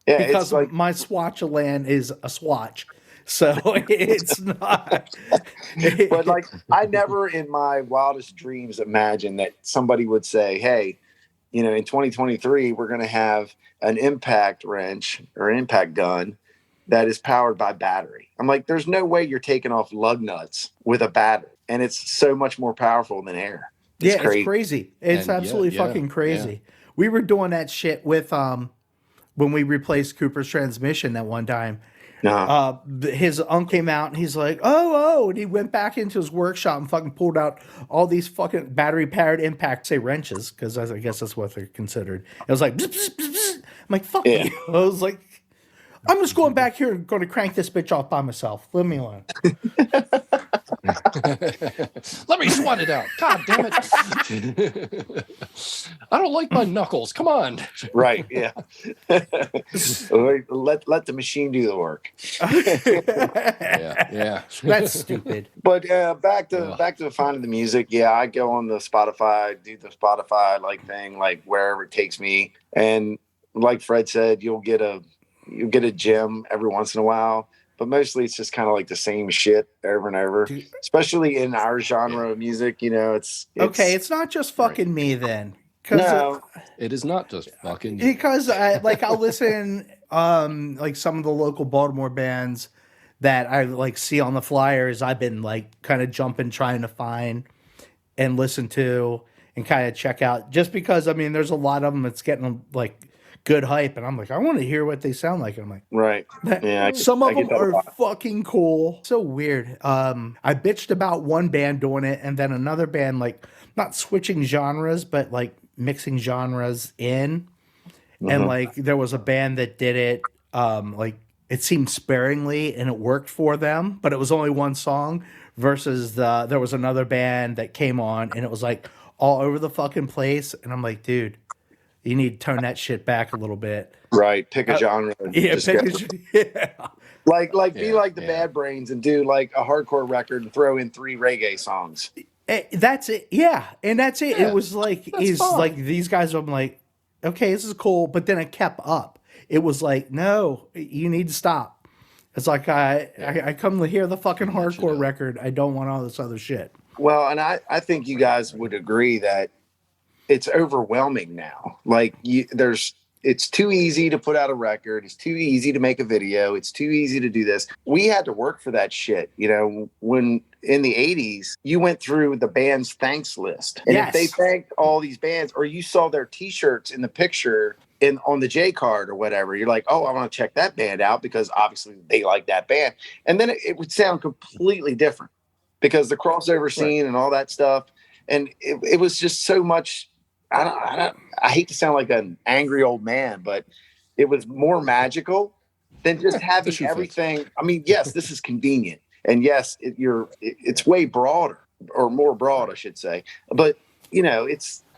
Yeah, because my Swatch-A-Land is a Swatch. So it's not. But like, I never in my wildest dreams imagined that somebody would say, "Hey, you know, in 2023, we're going to have an impact wrench or an impact gun that is powered by battery." I'm like, there's no way you're taking off lug nuts with a battery, and it's so much more powerful than air. It's Yeah, it's crazy. crazy. It's And absolutely fucking crazy. We were doing that shit with when we replaced Cooper's transmission that one time. His uncle came out and he's like, oh, and he went back into his workshop and fucking pulled out all these fucking battery powered impact, say wrenches, because I guess that's what they're considered. It was like, bzz, bzz, bzz, bzz. I'm like, fuck you. I was like, I'm just going back here and going to crank this bitch off by myself. Leave me alone. Let me sweat it out. God damn it. I don't like my knuckles. Come on. Right. Yeah. let the machine do the work. Yeah. That's stupid. But back to finding the music. Yeah, I go on the Spotify, do the Spotify like thing, like wherever it takes me. And like Fred said, you'll get a gem every once in a while. But mostly it's just kind of like the same shit over and over, especially in our genre of music. You know, it's okay. It's not just fucking me then. No, it is not just fucking you. Because I'll listen like some of the local Baltimore bands that I like see on the flyers. I've been like kind of jumping, trying to find and listen to and kind of check out. Just because I mean, there's a lot of them that's getting like good hype, and I'm like, I want to hear what they sound like. And I'm like, right, yeah. Some of them are fucking cool. So weird. I bitched about one band doing it, and then another band like not switching genres, but like mixing genres in. And like there was a band that did it like it seemed sparingly and it worked for them, but it was only one song versus there was another band that came on and it was like all over the fucking place, and I'm like, dude, you need to tone that shit back a little bit. Right. Pick a genre. Yeah, Like be like the Bad Brains and do like a hardcore record and throw in 3 reggae songs. That's it. Yeah. And that's it. Yeah, it was like, fun. like these guys, I'm like, okay, this is cool. But then it kept up. It was like, no, you need to stop. It's like, I come to hear the fucking hardcore record. I don't want all this other shit. Well, and I think you guys would agree that it's overwhelming now. Like it's too easy to put out a record. It's too easy to make a video. It's too easy to do this. We had to work for that shit. You know, when in the 80s, you went through the band's thanks list. And if they thanked all these bands, or you saw their t-shirts in the picture on the J card or whatever, you're like, oh, I want to check that band out because obviously they like that band. And then it would sound completely different because the crossover scene and all that stuff. And it was just so much. I hate to sound like an angry old man, but it was more magical than just having everything. I mean, yes, this is convenient, and yes, it's way broader or more broad, I should say. But you know,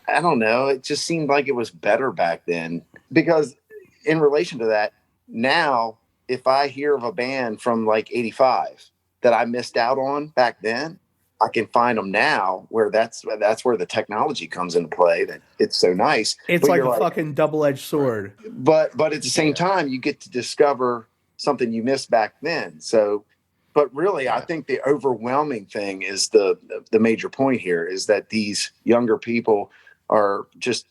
I don't know. It just seemed like it was better back then because, in relation to that, now if I hear of a band from like '85 that I missed out on back then, I can find them now where that's where the technology comes into play. That it's so nice. It's like a fucking double-edged sword. But at the same time, you get to discover something you missed back then. So, but really, I think the overwhelming thing is the major point here is that these younger people are just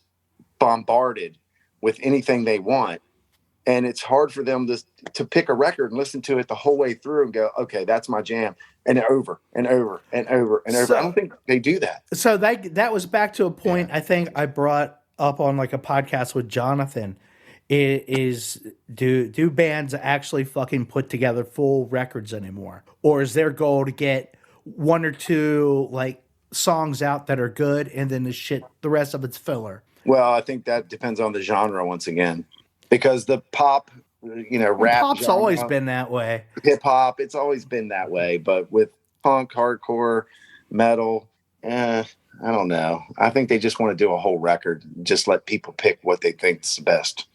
bombarded with anything they want. And it's hard for them to pick a record and listen to it the whole way through and go, okay, that's my jam. And over and over and over and over. So, I don't think they do that. So that was back to a point I think I brought up on like a podcast with Jonathan. Do bands actually fucking put together full records anymore? Or is their goal to get one or two like songs out that are good and then the rest of it's filler? Well, I think that depends on the genre once again. Because the pop, rap. Pop's genre, always been that way. Hip hop, it's always been that way. But with punk, hardcore, metal, I don't know. I think they just want to do a whole record. Just let people pick what they think is the best.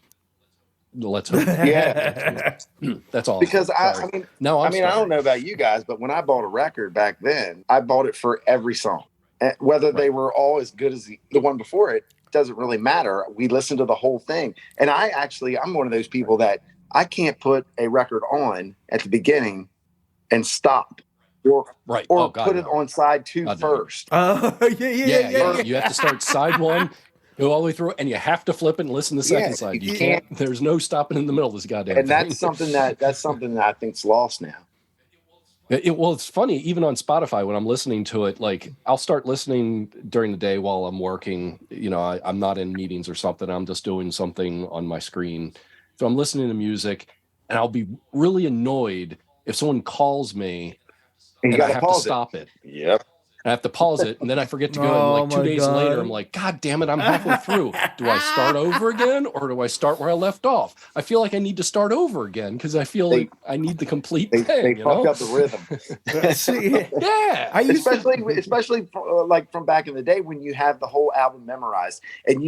Let's hope. Yeah. That's all. Because I mean, I don't know about you guys, but when I bought a record back then, I bought it for every song. Whether they were all as good as the one before it, doesn't really matter. We listen to the whole thing. And I'm one of those people that I can't put a record on at the beginning and stop, or Right. or Oh, God, put it no. on side 2 God, no. first. Yeah. You have to start side one, go all the way through, and you have to flip it and listen to the second Yeah, side. you You can't. can't. There's no stopping in the middle of this goddamn And thing. that's something that I think's lost now. Well, it's funny, even on Spotify, when I'm listening to it, like I'll start listening during the day while I'm working. You know, I'm not in meetings or something. I'm just doing something on my screen. So I'm listening to music, and I'll be really annoyed if someone calls me And you and I got to have to pause stop it. Yep. I have to pause it, and then I forget to go. And Oh like 2 my days later, God. I'm like, God damn it, I'm halfway through. Do I start over again, or do I start where I left off? I feel like I need to start over again because I feel like I need the complete They thing. fucked up the rhythm. See, Yeah. I used to, especially like from back in the day when you have the whole album memorized and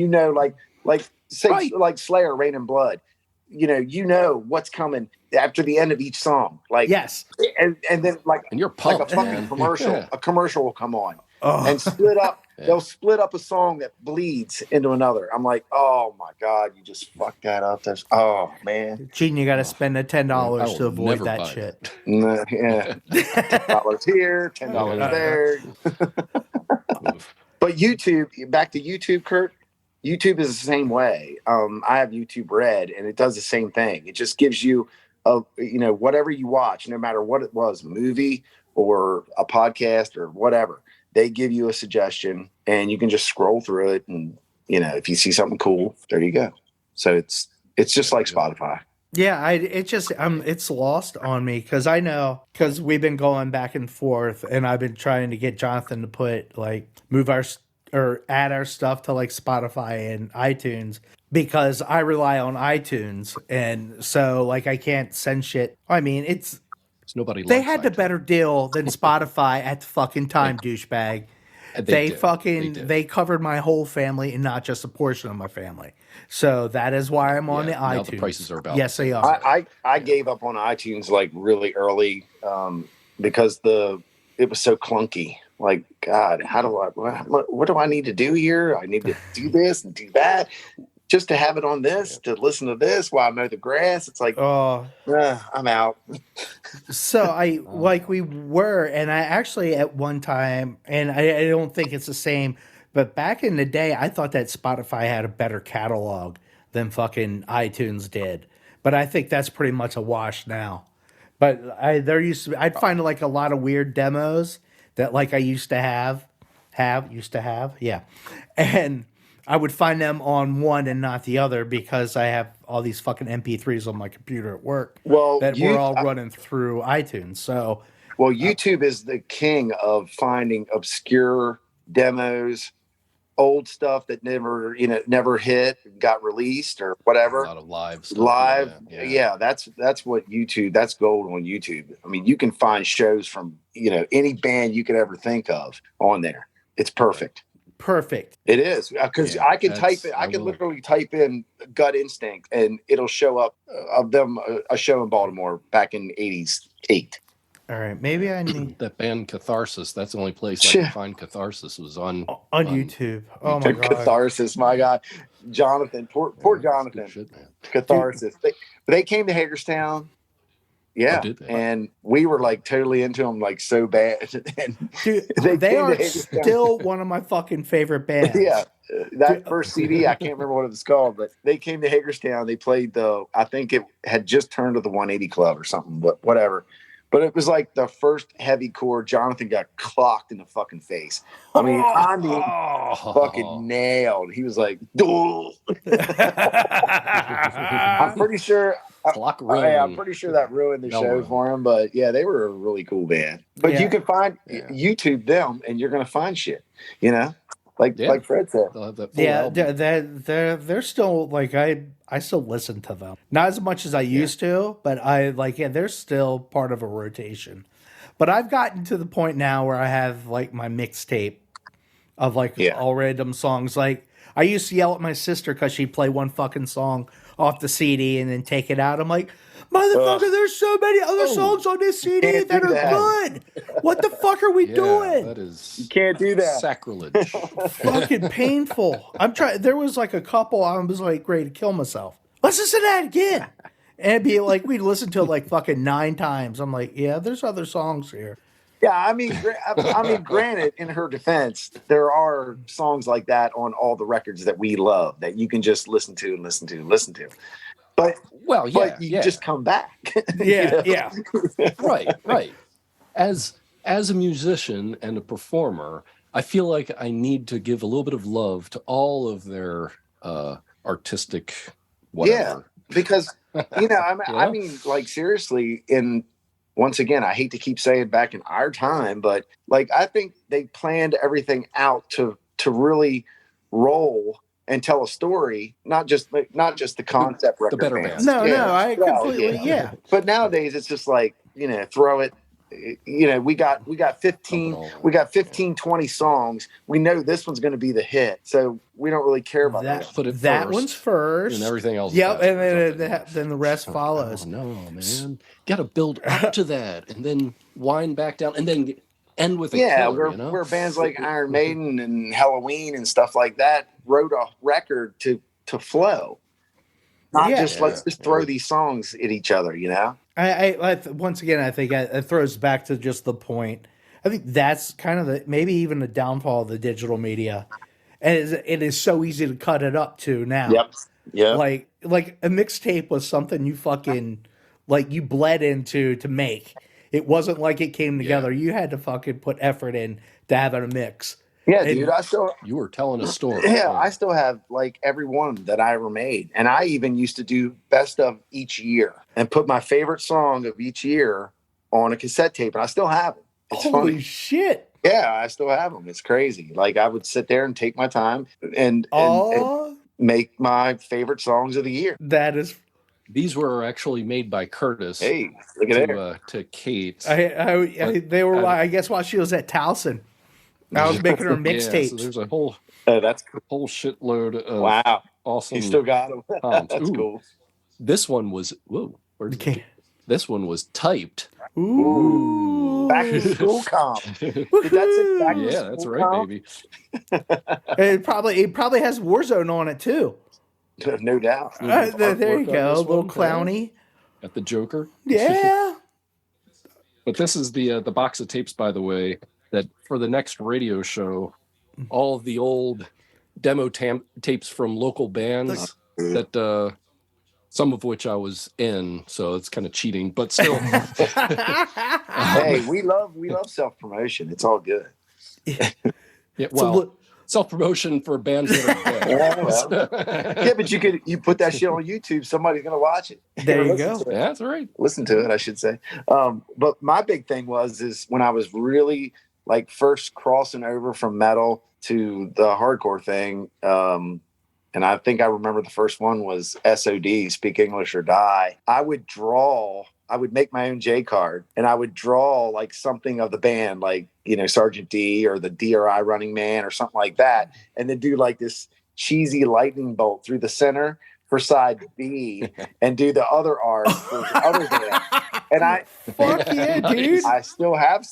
like say Right. like Slayer, Rain and Blood, you know what's coming after the end of each song, like yes. and then And you're like a pumped, fucking man. commercial, Yeah. a commercial will come on Oh. and split up. Yeah. They'll split up a song that bleeds into another. I'm like, oh my God, you just fucked that up. Oh man, Gene, you got to spend the $10 I to will avoid never that buy shit. Nah, yeah, $10 here, $10 Yeah. there. Oof. But YouTube, back to YouTube, Kurt. YouTube is the same way. I have YouTube Red, and it does the same thing. It just gives you whatever you watch, no matter what it was, a movie or a podcast or whatever. They give you a suggestion, and you can just scroll through it, and if you see something cool, there you go. So it's just like Spotify. Yeah, it's lost on me because I know, because we've been going back and forth, and I've been trying to get Jonathan to put move our or add our stuff to like Spotify and iTunes because I rely on iTunes, and so like I can't send shit. I mean, Nobody they likes had the iTunes. better deal than Spotify at the fucking time, douchebag. They did. They covered my whole family and not just a portion of my family. So that is why I'm on the now iTunes. the prices are about yes, the they same. are. I gave up on iTunes like really early because it was so clunky. Like, God, what do I need to do here? I need to do this and do that just to have it on this, to listen to this while I mow the grass. It's like, I'm out. So we were, and I actually at one time, and I don't think it's the same, but back in the day, I thought that Spotify had a better catalog than fucking iTunes did. But I think that's pretty much a wash now. But I'd find like a lot of weird demos that like I used to have, yeah, and I would find them on one and not the other because I have all these fucking MP3s on my computer at work that we're all running through iTunes. So, YouTube is the king of finding obscure demos, old stuff that never hit, got released or whatever. A lot of live stuff. Yeah, that's what YouTube. That's gold on YouTube. I mean, you can find shows from any band you could ever think of on there. It's perfect. Perfect. It is because I can type it. I can literally type in Gut Instinct and it'll show up of them a show in Baltimore back in '88. All right, maybe I need that band Catharsis. That's the only place I could find Catharsis was on YouTube. Oh my God, Catharsis, my God, Jonathan, poor Jonathan. Shit, man. Catharsis. They came to Hagerstown. Yeah, and we were like totally into them, like so bad. And dude, they are still one of my fucking favorite bands. Yeah, that first CD, I can't remember what it was called, but they came to Hagerstown. They played I think it had just turned to the 180 Club or something, but whatever. But it was like the first heavy core. Jonathan got clocked in the fucking face. I mean, fucking nailed. He was like, duel. I'm pretty sure. I'm pretty sure that ruined the show for him. But yeah, they were a really cool band. But you can find YouTube them, and you're gonna find shit. Like Fred said. They're still like I still listen to them. Not as much as I used to, but they're still part of a rotation. But I've gotten to the point now where I have like my mixtape of all random songs. Like I used to yell at my sister because she'd play one fucking song off the CD and then take it out. I'm like, motherfucker, there's so many other songs on this CD that are good. What the fuck are we doing? That is, you can't do that. Sacrilege. Fucking painful. I'm trying. There was like a couple. I was like ready to kill myself. Let's listen to that again. And it'd be like, we'd listen to it like fucking 9 times. I'm like, yeah, there's other songs here. Yeah, I mean, granted, in her defense, there are songs like that on all the records that we love that you can just listen to and listen to and listen to. But Well, yeah, but you just come back. Yeah, yeah. right. As a musician and a performer, I feel like I need to give a little bit of love to all of their artistic whatever. Because I mean, like seriously, once again, I hate to keep saying back in our time, but like I think they planned everything out to really roll and tell a story, not just the concept record better bands. No, I completely, yeah. But nowadays it's just like, throw it. We got 15 20 songs. We know this one's going to be the hit, so we don't really care about that. Put it That first, one's first, and everything else. Yep, and then the rest follows. Oh, no, man, got to build up to that, and then wind back down, and then end with a killer, where bands like Iron Maiden and Halloween and stuff like that wrote a record to flow, not let's just throw these songs at each other. I once again, I think it throws back to just the point. I think that's kind of maybe even the downfall of the digital media, and it is so easy to cut it up to now. Yep. Yeah. Like a mixtape was something you fucking you bled into to make. It wasn't like it came together. You had to fucking put effort in to have it a mix. Yeah, dude. You were telling a story. Yeah, I still have like every one that I ever made, and I even used to do best of each year and put my favorite song of each year on a cassette tape, and I still have them. It's Holy funny. shit! Yeah, I still have them. It's crazy. Like I would sit there and take my time and make my favorite songs of the year. That is. These were actually made by Curtis. Hey, look at that. To Kate. They were. I guess while she was at Towson. I was making her mixtapes. So there's a whole shitload of wow, awesome. You still got them. That's cool. This one was This one was typed. Ooh, back to school comp. Did that say back to school that's right, baby. It probably has Warzone on it too. No doubt. There you go, little clowny. At the Joker. Yeah. But this is the box of tapes, by the way, that for the next radio show, all of the old demo tapes from local bands that some of which I was in, so it's kind of cheating, but still. Hey, we love self-promotion. It's all good. Yeah, well, self-promotion for bands that are dead. Yeah, but you put that shit on YouTube, somebody's gonna watch it. There you go. Yeah, that's right. Listen to it, I should say. But my big thing is when I was really like first crossing over from metal to the hardcore thing. And I think I remember the first one was SOD, Speak English or Die. I would make my own J card and I would draw like something of the band, like, Sergeant D or the DRI Running Man or something like that. And then do like this cheesy lightning bolt through the center for side B and do the other R for the other band. And fuck yeah, dude. I still have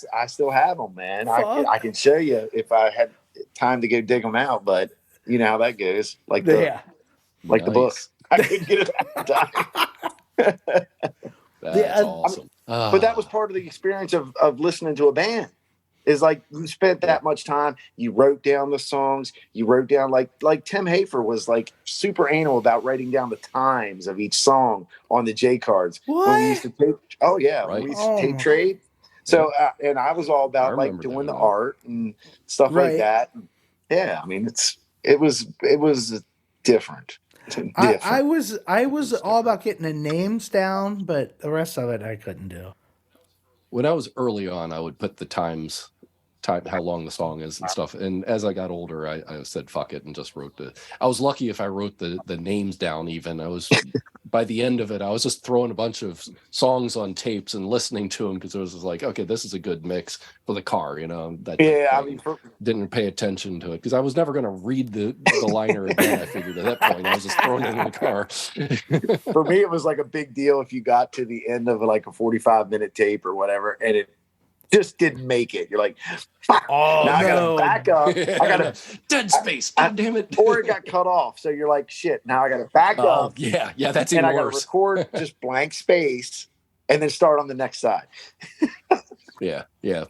them, man. I can show you if I had time to go dig them out, but you know how that goes. Like the book. I couldn't get it at the time. That's awesome. But that was part of the experience of listening to a band. Is like you spent that much time, you wrote down the songs, you wrote down like Tim Hafer was like super anal about writing down the times of each song on the J cards. What? When we used to tape, when we used to tape trade. So and I was all about like doing the art and stuff like that. Yeah, I mean it was different. I was all about getting the names down, but the rest of it I couldn't do. When I was early on, I would put the time, how long the song is and stuff. And as I got older, I said, fuck it, and just wrote I was lucky if I wrote the names down even. By the end of it, I was just throwing a bunch of songs on tapes and listening to them because it was like, okay, this is a good mix for the car, didn't pay attention to it because I was never going to read the liner again. I figured at that point, I was just throwing it in the car. For me, it was like a big deal if you got to the end of like a 45-minute tape or whatever, and just didn't make it. You're like, fuck. Oh, now I gotta no. back up. I gotta Dead Space. God damn it. or it got cut off. So you're like, shit. Now I gotta back Oh up. yeah, that's And even I gotta worse. record just blank space and then start on the next side. Yeah. You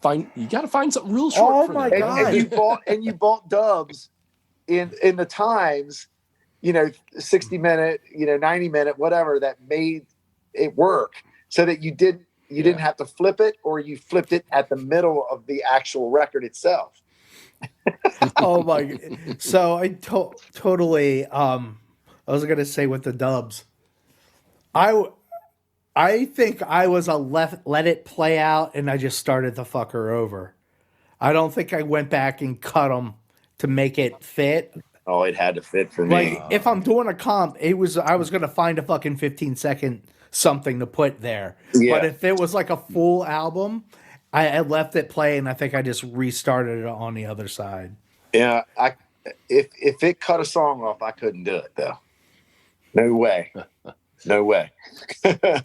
got to find something real short. Oh for my that. God. And you bought dubs in the times, 60-minute, 90-minute, whatever, that made it work, so that you didn't have to flip it, or you flipped it at the middle of the actual record itself. Oh my! So I totally. I was gonna say with the dubs, I think I was a let it play out, and I just started the fucker over. I don't think I went back and cut them to make it fit. Oh, it had to fit for me. Like if I'm doing a comp, I was gonna find a fucking 15-second something to put there. Yeah. But if it was like a full album, I left it play, and I think I just restarted it on the other side. Yeah, if it cut a song off, I couldn't do it though. No way. No way.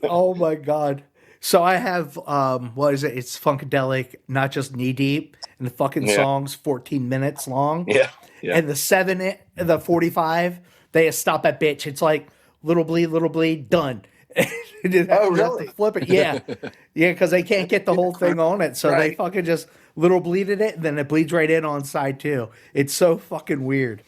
Oh my god! So I have what is it? It's Funkadelic, not just Knee Deep, and the fucking song's 14 minutes long. Yeah. And the 45, they stop at bitch. It's like little bleed, done. Oh, really? Flip it, yeah, because they can't get the whole thing on it, so they fucking just little bleeded it, and then it bleeds right in on side 2. It's so fucking weird.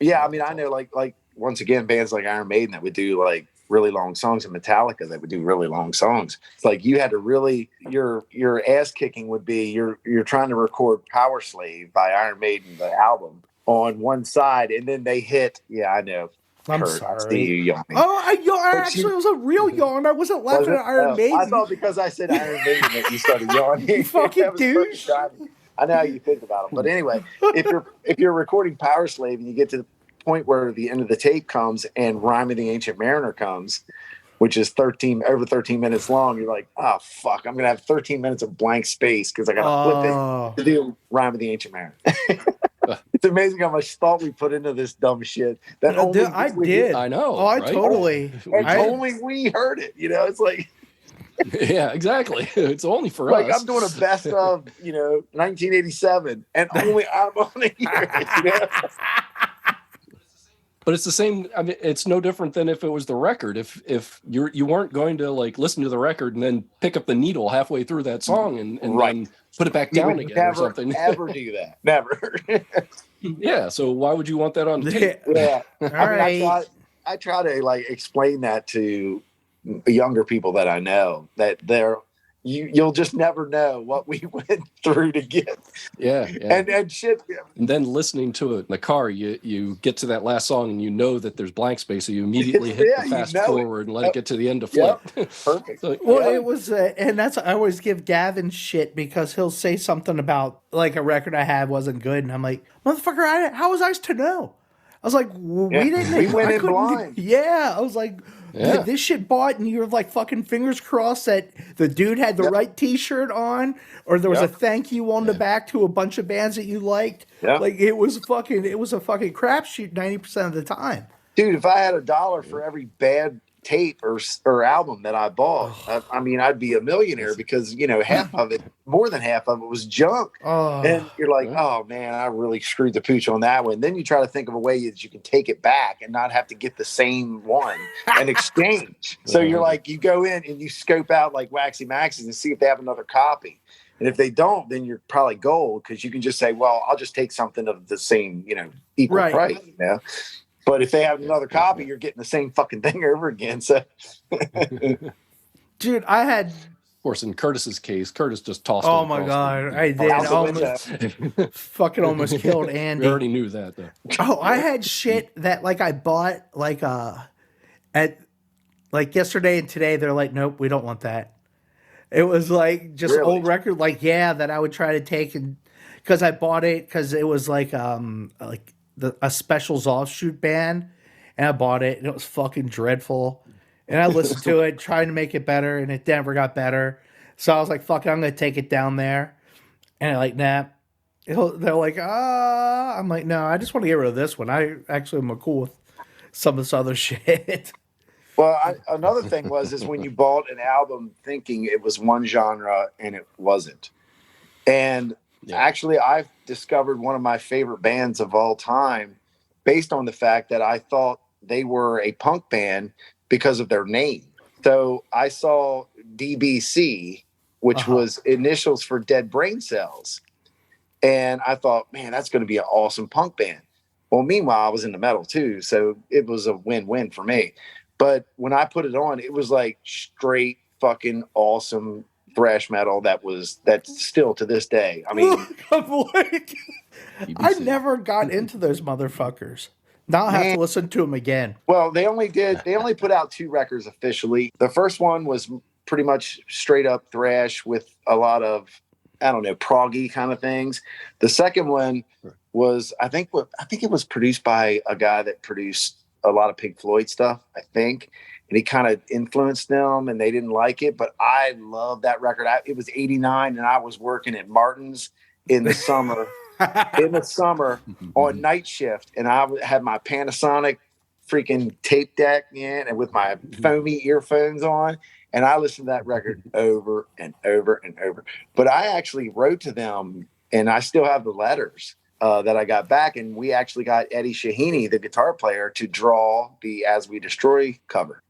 Yeah, I mean, I know, like once again, bands like Iron Maiden that would do like really long songs, and Metallica that would do really long songs. It's like you had to really your ass kicking would be you're trying to record Power Slave by Iron Maiden, the album, on one side, and then they hit. Yeah, I know. I'm Kurt, sorry. I see you yawning. Oh, it was a real yawn. I wasn't laughing at Iron Maiden. I thought because I said Iron Maiden that you started yawning. You fucking That was douche. funny. I know how you think about them, but anyway, if you're recording Power Slave and you get to the point where the end of the tape comes and Rhyme of the Ancient Mariner comes, which is over 13 minutes long, you're like, oh fuck, I'm gonna have 13 minutes of blank space because I gotta flip it to do Rhyme of the Ancient Mariner. It's amazing how much thought we put into this dumb shit. That I did. I know. Oh, I right? totally. Only we heard it. It's like, yeah, exactly. It's only for like us. I'm doing a best of 1987, and only I'm on it here. But it's the same. I mean, it's no different than if it was the record. If you weren't going to like listen to the record and then pick up the needle halfway through that song and then put it back down again or something. Never do that. Never. Yeah. So why would you want that on tape? Yeah. All I try to like explain that to younger people that I know, that you'll just never know what we went through to get. Yeah. And shit. And then listening to it in the car, you get to that last song and you know that there's blank space, so you immediately hit the fast forward and let it get to the end to flip. Yep. Perfect. It was, and that's I always give Gavin shit because he'll say something about like a record I had wasn't good, and I'm like, motherfucker, how was I to know? I was like, we didn't. We went I in couldn't- blind. Yeah, I was like, this shit bought, and you're like fucking fingers crossed that the dude had the right T-shirt on, or there was a thank you on the back to a bunch of bands that you liked. Yeah. Like it was a fucking crapshoot 90% of the time. Dude, if I had $1 for every bad tape or album that I bought, I mean, I'd be a millionaire because half of it, more than half of it, was junk. And you're like, oh man, I really screwed the pooch on that one. Then you try to think of a way that you can take it back and not have to get the same one and exchange. So you're like, you go in and you scope out like Waxy Maxes and see if they have another copy. And if they don't, then you're probably gold because you can just say, well, I'll just take something of the same, equal price. But if they have another copy, you're getting the same fucking thing over again. So, dude, I had. Of course, in Curtis's case, Curtis just tossed. Oh my god, I did fucking almost killed Andy. We already knew that though. Oh, I had shit that like I bought like at like yesterday and today. They're like, nope, we don't want that. It was like just old record, like that I would try to take and because I bought it because it was like a specials offshoot band, and I bought it and it was fucking dreadful. And I listened to it, trying to make it better, and it never got better. So I was like, fuck it, I'm gonna take it down there. And like, nah. They're like, I'm like, no, I just want to get rid of this one. I actually am cool with some of this other shit. Well, another thing is when you bought an album thinking it was one genre and it wasn't. And Yeah. actually, I've discovered one of my favorite bands of all time based on the fact that I thought they were a punk band because of their name. So I saw DBC, which was initials for Dead Brain Cells. And I thought, man, that's going to be an awesome punk band. Well, meanwhile, I was into metal too. So it was a win-win for me. But when I put it on, it was like straight fucking awesome thrash metal that's still to this day. I mean, I BBC. never got into those motherfuckers. Now I have to listen to them again. well, they only put out 2 records officially. The first one was pretty much straight up thrash with a lot of, I don't know, proggy kind of things. The second one was, I think it was produced by a guy that produced a lot of Pink Floyd stuff, I think. And he kind of influenced them and they didn't like it. But I love that record. It was 89 and I was working at Martin's in the summer. On night shift, and I had my Panasonic freaking tape deck in and with my foamy earphones on, and I listened to that record over and over and over. But I actually wrote to them, and I still have the letters that I got back, and we actually got Eddie Shahini, the guitar player, to draw the As We Destroy cover.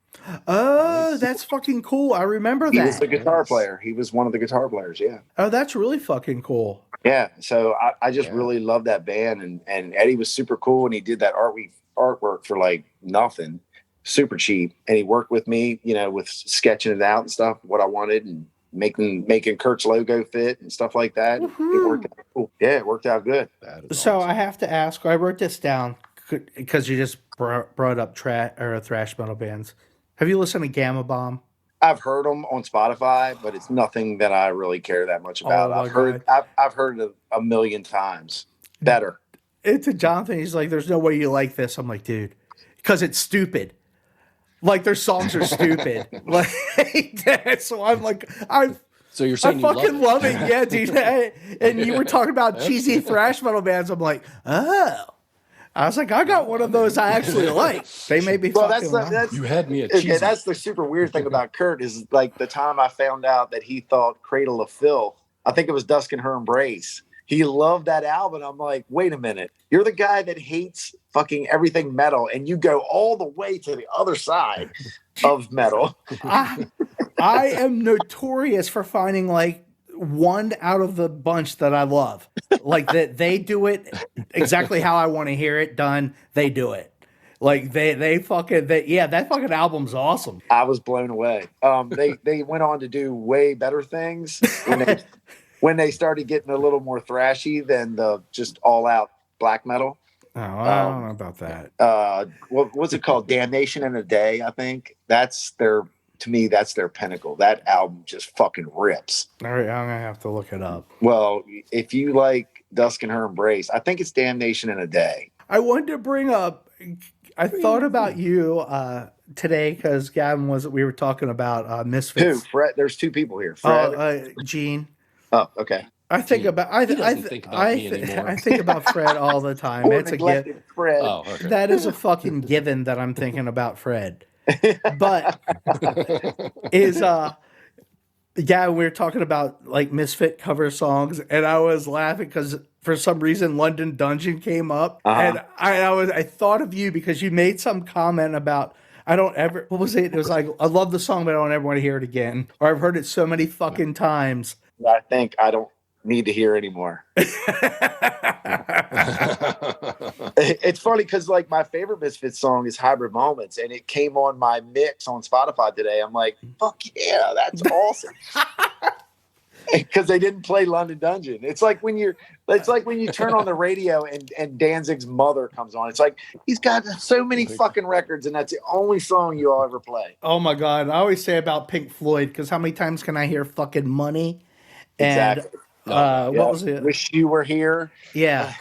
Oh, that's fucking cool. I remember that. He was the guitar player. He was one of the guitar players, yeah. Oh, that's really fucking cool. Yeah, so I just really love that band, and Eddie was super cool, and he did that artwork for like nothing, super cheap, and he worked with me, with sketching it out and stuff, what I wanted, and making Kurt's logo fit and stuff like that. Woo-hoo. It worked out cool. Yeah, it worked out good. So awesome. I have to ask. I wrote this down because you just brought up thrash metal bands. Have you listened to Gamma Bomb? I've heard them on Spotify, but it's nothing that I really care that much about. I've heard it a million times. Better. It's a Jonathan. He's like, "There's no way you like this." I'm like, "Dude, because it's stupid. Like their songs are stupid." Like so, I'm like, So you're saying I fucking love it, yeah, dude. And you were talking about cheesy thrash metal bands. I'm like, oh. I was like, I got one of those I actually like. They may be fucking you had me at cheesy. Okay, that's the super weird thing about Kurt is like the time I found out that he thought Cradle of Filth, I think it was Dusk and Her Embrace. He loved that album. I'm like, wait a minute. You're the guy that hates fucking everything metal and you go all the way to the other side of metal. I am notorious for finding like one out of the bunch that I love. Like that they do it exactly how I want to hear it done. They do it. Like that fucking album's awesome. I was blown away. They went on to do way better things when they started getting a little more thrashy than the just all out black metal. Oh, I don't know about that. What was it called? Damnation in a Day, I think. To me, that's their pinnacle. That album just fucking rips. All right, I'm gonna have to look it up. Well, if you like Dusk and Her Embrace, I think it's Damnation in a Day. I wanted to bring up. I thought about you today because Gavin we were talking about Misfits. Who? Fred? There's 2 people here. Fred. Gene. Oh, okay. I think about I think about Fred all the time. It's a given. Fred. Oh, okay. That is a fucking given that I'm thinking about Fred. But we were talking about like Misfit cover songs, and I was laughing because for some reason London Dungeon came up, and I thought of you because you made some comment about what was it? It was like, I love the song, but I don't ever want to hear it again, or I've heard it so many fucking times. I think I don't need to hear anymore. It's funny because like my favorite Misfits song is Hybrid Moments, and it came on my mix on Spotify today. I'm like, fuck yeah, that's awesome. Because they didn't play London Dungeon. It's like when you turn on the radio and Danzig's Mother comes on. It's like he's got so many fucking records, and that's the only song you'll ever play. Oh my god! I always say about Pink Floyd because how many times can I hear fucking Money? Exactly. What was it? Wish You Were Here. Yeah.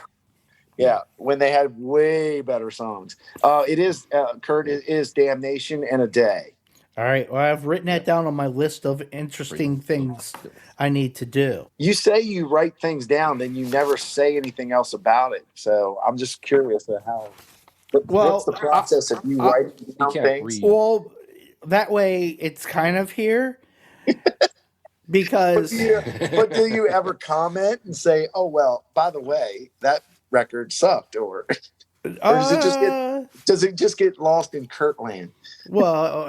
Yeah, when they had way better songs. It is, Kurt, it is Damnation in a Day. All right. Well, I've written that down on my list of interesting things I need to do. You say you write things down, then you never say anything else about it. So I'm just curious at what's the process of you writing down things? Well, that way it's kind of here. because But do you ever comment and say, "Oh well, by the way, that record sucked," or does it just get lost in Kurtland? well,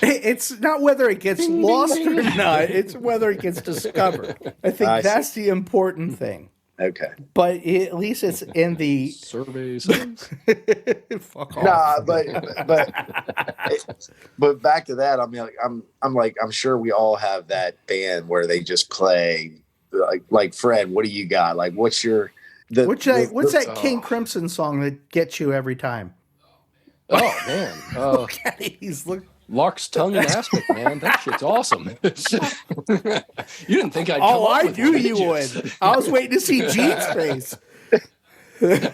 it's not whether it gets lost or not; it's whether it gets discovered. I think I that's the important thing. Okay. But at least it's in the Surveys. fuck off. Nah, but back to that. I mean, I'm sure we all have that band where they just play like Fred. What do you got? Like, what's your what's that King Crimson song that gets you every time? Oh man, Look at it. He's look. Lark's tongue and aspic, man. That shit's awesome. You didn't think I'd come Oh, up I with knew one, you did would. I was waiting to see Gene's face.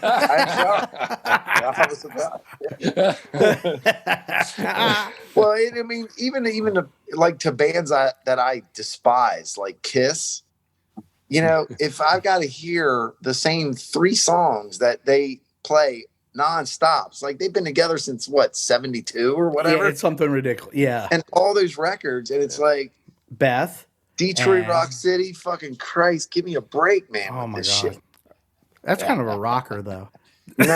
I was surprised. Well, I mean, even like to bands that I despise, like Kiss. You know, if I've got to hear the same 3 songs that they play nonstop, it's like they've been together since what 72 or whatever. Yeah, it's something ridiculous. Yeah, and all those records, and it's like Beth, Detroit Rock City. Fucking Christ, give me a break, man. Oh my god, shit. That's kind of a rocker, though. No,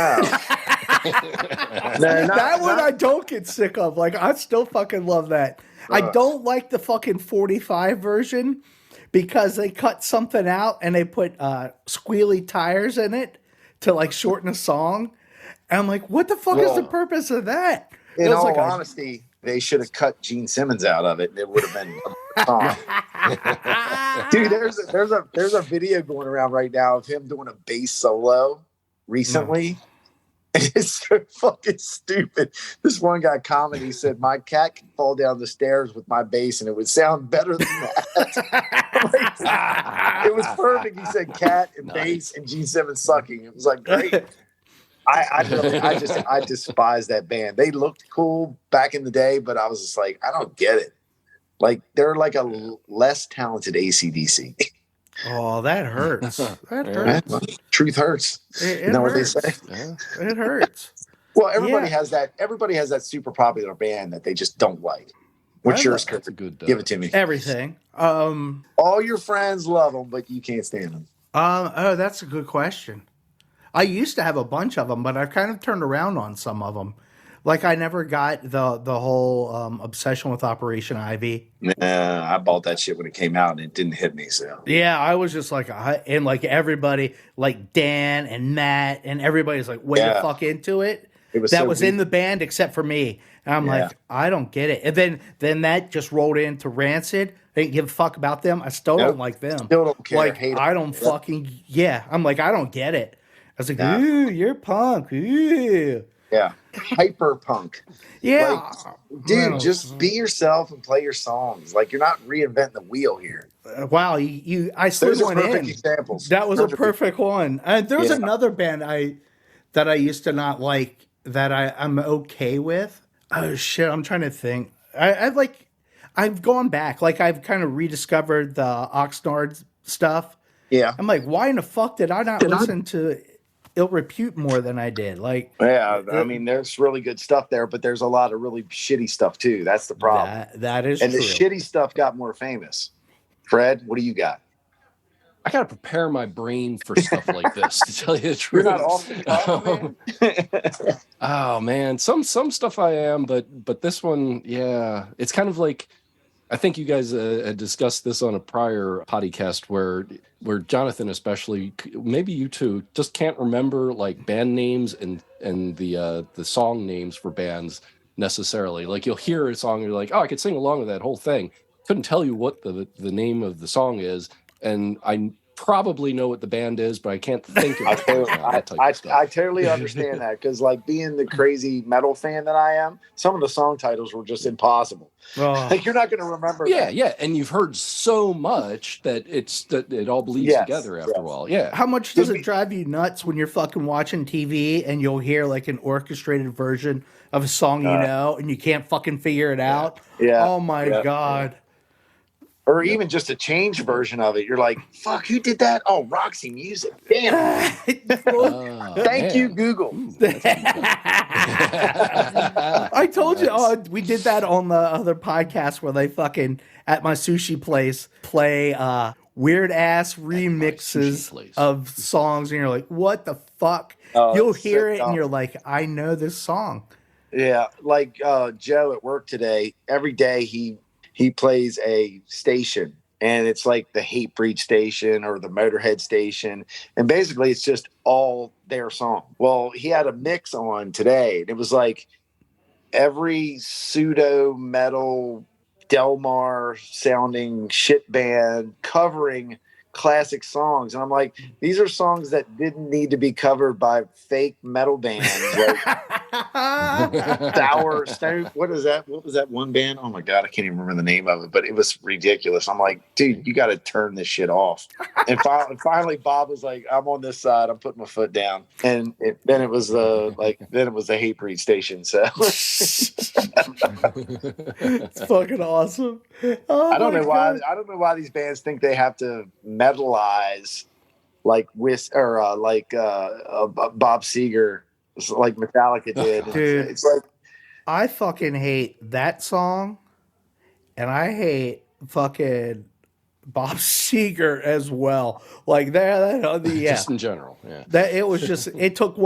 that one I don't get sick of. Like, I still fucking love that. I don't like the fucking 45 version because they cut something out and they put squealy tires in it to like shorten a song. And I'm like, what the fuck is the purpose of that? In all honesty, they should have cut Gene Simmons out of it. It would have been a song. Dude, there's a video going around right now of him doing a bass solo recently. And it's so fucking stupid. This one guy commented, he said, "My cat can fall down the stairs with my bass and it would sound better than that." It was perfect. He said cat and bass and Gene Simmons sucking. It was like great. I despise that band. They looked cool back in the day, but I was just like, I don't get it. Like they're like a less talented AC/DC. Oh, that hurts. That hurts. Truth hurts. It you know hurts. what they say? Yeah. It hurts. Well, everybody has that. Everybody has that super popular band that they just don't like. What's yours, Kurt? That's a good. Give it to me. Everything. All your friends love them, but you can't stand them. Oh, that's a good question. I used to have a bunch of them, but I've kind of turned around on some of them. Like I never got the whole obsession with Operation Ivy. Nah, I bought that shit when it came out, and it didn't hit me. So yeah, I was just like, and like everybody, like Dan and Matt, and everybody's like way the fuck into it. That was in the band except for me. And I'm like, I don't get it. And then that just rolled into Rancid. I didn't give a fuck about them. I still don't like them. Still don't care. Like I don't fucking I'm like, I don't get it. I was like, ooh, you're punk. Ooh. Yeah. Hyper punk. Yeah. Like, dude, just be yourself and play your songs. Like you're not reinventing the wheel here. Wow, I slid one in. Examples. That was a perfect one. there was another band that I used to not like that I'm okay with. Oh shit, I'm trying to think. I've gone back. Like I've kind of rediscovered the Oxnard stuff. Yeah. I'm like, why in the fuck did I not listen to Ill Repute more than I did? Like, yeah, I mean, there's really good stuff there, but there's a lot of really shitty stuff too. That's the problem. That is and true. The shitty stuff got more famous. Fred, what do you got? I gotta prepare my brain for stuff like this. To tell you the truth, you're not off the cuff, man. Oh man, some stuff I am, but this one, yeah, it's kind of like. I think you guys had discussed this on a prior podcast where Jonathan, especially, maybe you too, just can't remember like band names and the song names for bands necessarily. Like you'll hear a song and you're like, oh, I could sing along with that whole thing. Couldn't tell you what the name of the song is, and I probably know what the band is, but I can't think of it. I totally understand that because, like, being the crazy metal fan that I am, some of the song titles were just impossible. Oh. Like, you're not going to remember. Yeah, yeah, and you've heard so much that it all bleeds together after a while. Yeah. How much does it drive you nuts when you're fucking watching TV and you'll hear like an orchestrated version of a song and you can't fucking figure it out? Yeah. Oh my god. or even just a changed version of it. You're like, fuck, who did that? Oh, Roxy Music. Damn. Thank you, Google. Ooh, that's pretty fun. I told you, Nice. we did that on the other podcast where they fucking at my sushi place play weird ass remixes place. of songs, and you're like, what the fuck? Oh, You'll that's hear so it, and dumb. you're like, I know this song. Yeah, like Joe at work today, every day he plays a station, and it's like the Hatebreed station or the Motorhead station, and basically it's just all their song. Well, he had a mix on today, and it was like every pseudo metal Delmar sounding shit band covering classic songs, and I'm like, these are songs that didn't need to be covered by fake metal bands like Sour Stone. What is that? What was that one band? Oh my god, I can't even remember the name of it, but it was ridiculous. I'm like, dude, you got to turn this shit off. And finally, Bob was like, I'm on this side. I'm putting my foot down. And then it was the Hatebreed station. So It's fucking awesome. Oh, I don't my know why. God. I don't know why these bands think they have to metalize like Bob Seger, like Metallica did. Dude. It's like, I fucking hate that song, and I hate fucking Bob Seger as well. Like that, yeah. Just in general, yeah. That it was just it took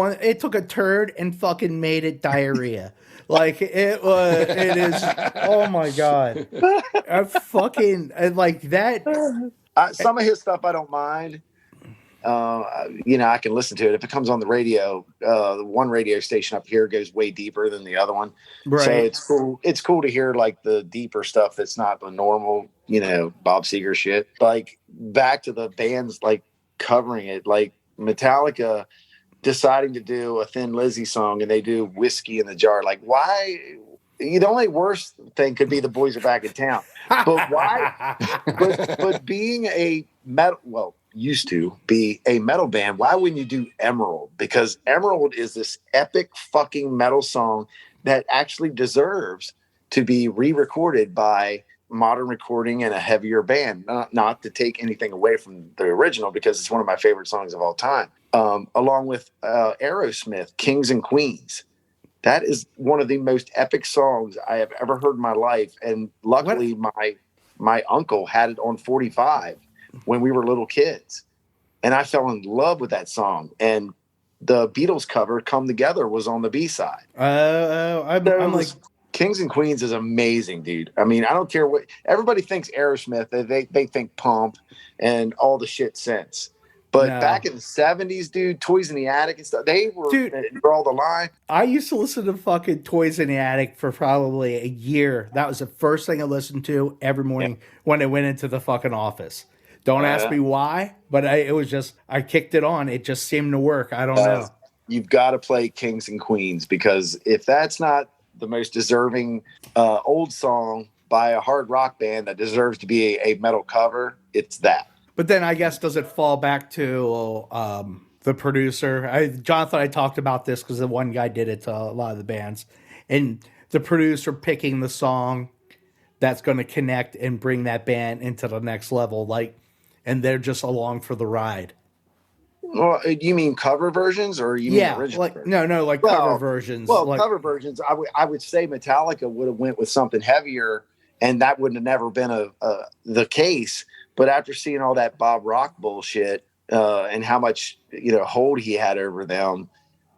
a turd and fucking made it diarrhea. Like it is. Oh my god! I fucking like that. some of his stuff I don't mind. I can listen to it if it comes on the radio. The one radio station up here goes way deeper than the other one, Right? so it's cool. It's cool to hear like the deeper stuff that's not the normal, Bob Seger shit. Like back to the bands like covering it, like Metallica deciding to do a Thin Lizzy song and they do Whiskey in the Jar. Like, why? The only worst thing could be the Boys Are Back in Town, but why? but being a metal, used to be a metal band, why wouldn't you do Emerald? Because Emerald is this epic fucking metal song that actually deserves to be re-recorded by modern recording and a heavier band. Not to take anything away from the original, because it's one of my favorite songs of all time. Along with Aerosmith, Kings and Queens. That is one of the most epic songs I have ever heard in my life. And luckily my uncle had it on 45 when we were little kids. And I fell in love with that song. And the Beatles cover, Come Together, was on the B-side. I'm like, Kings and Queens is amazing, dude. I mean, I don't care what everybody thinks. Aerosmith, they think Pump and all the shit since. But back in the 70s, dude, Toys in the Attic and stuff, they were Draw the Line. I used to listen to fucking Toys in the Attic for probably a year. That was the first thing I listened to every morning when I went into the fucking office. Don't ask me why, but I kicked it on. It just seemed to work. I don't know. You've got to play Kings and Queens, because if that's not the most deserving old song by a hard rock band that deserves to be a metal cover, it's that. But then I guess, does it fall back to the producer? Jonathan, I talked about this because the one guy did it to a lot of the bands. And the producer picking the song that's going to connect and bring that band into the next level. And they're just along for the ride. Well, you mean cover versions, or you mean original versions? No, cover versions. Well, cover versions, I would say Metallica would have went with something heavier, and that wouldn't have never been the case. But after seeing all that Bob Rock bullshit and how much hold he had over them,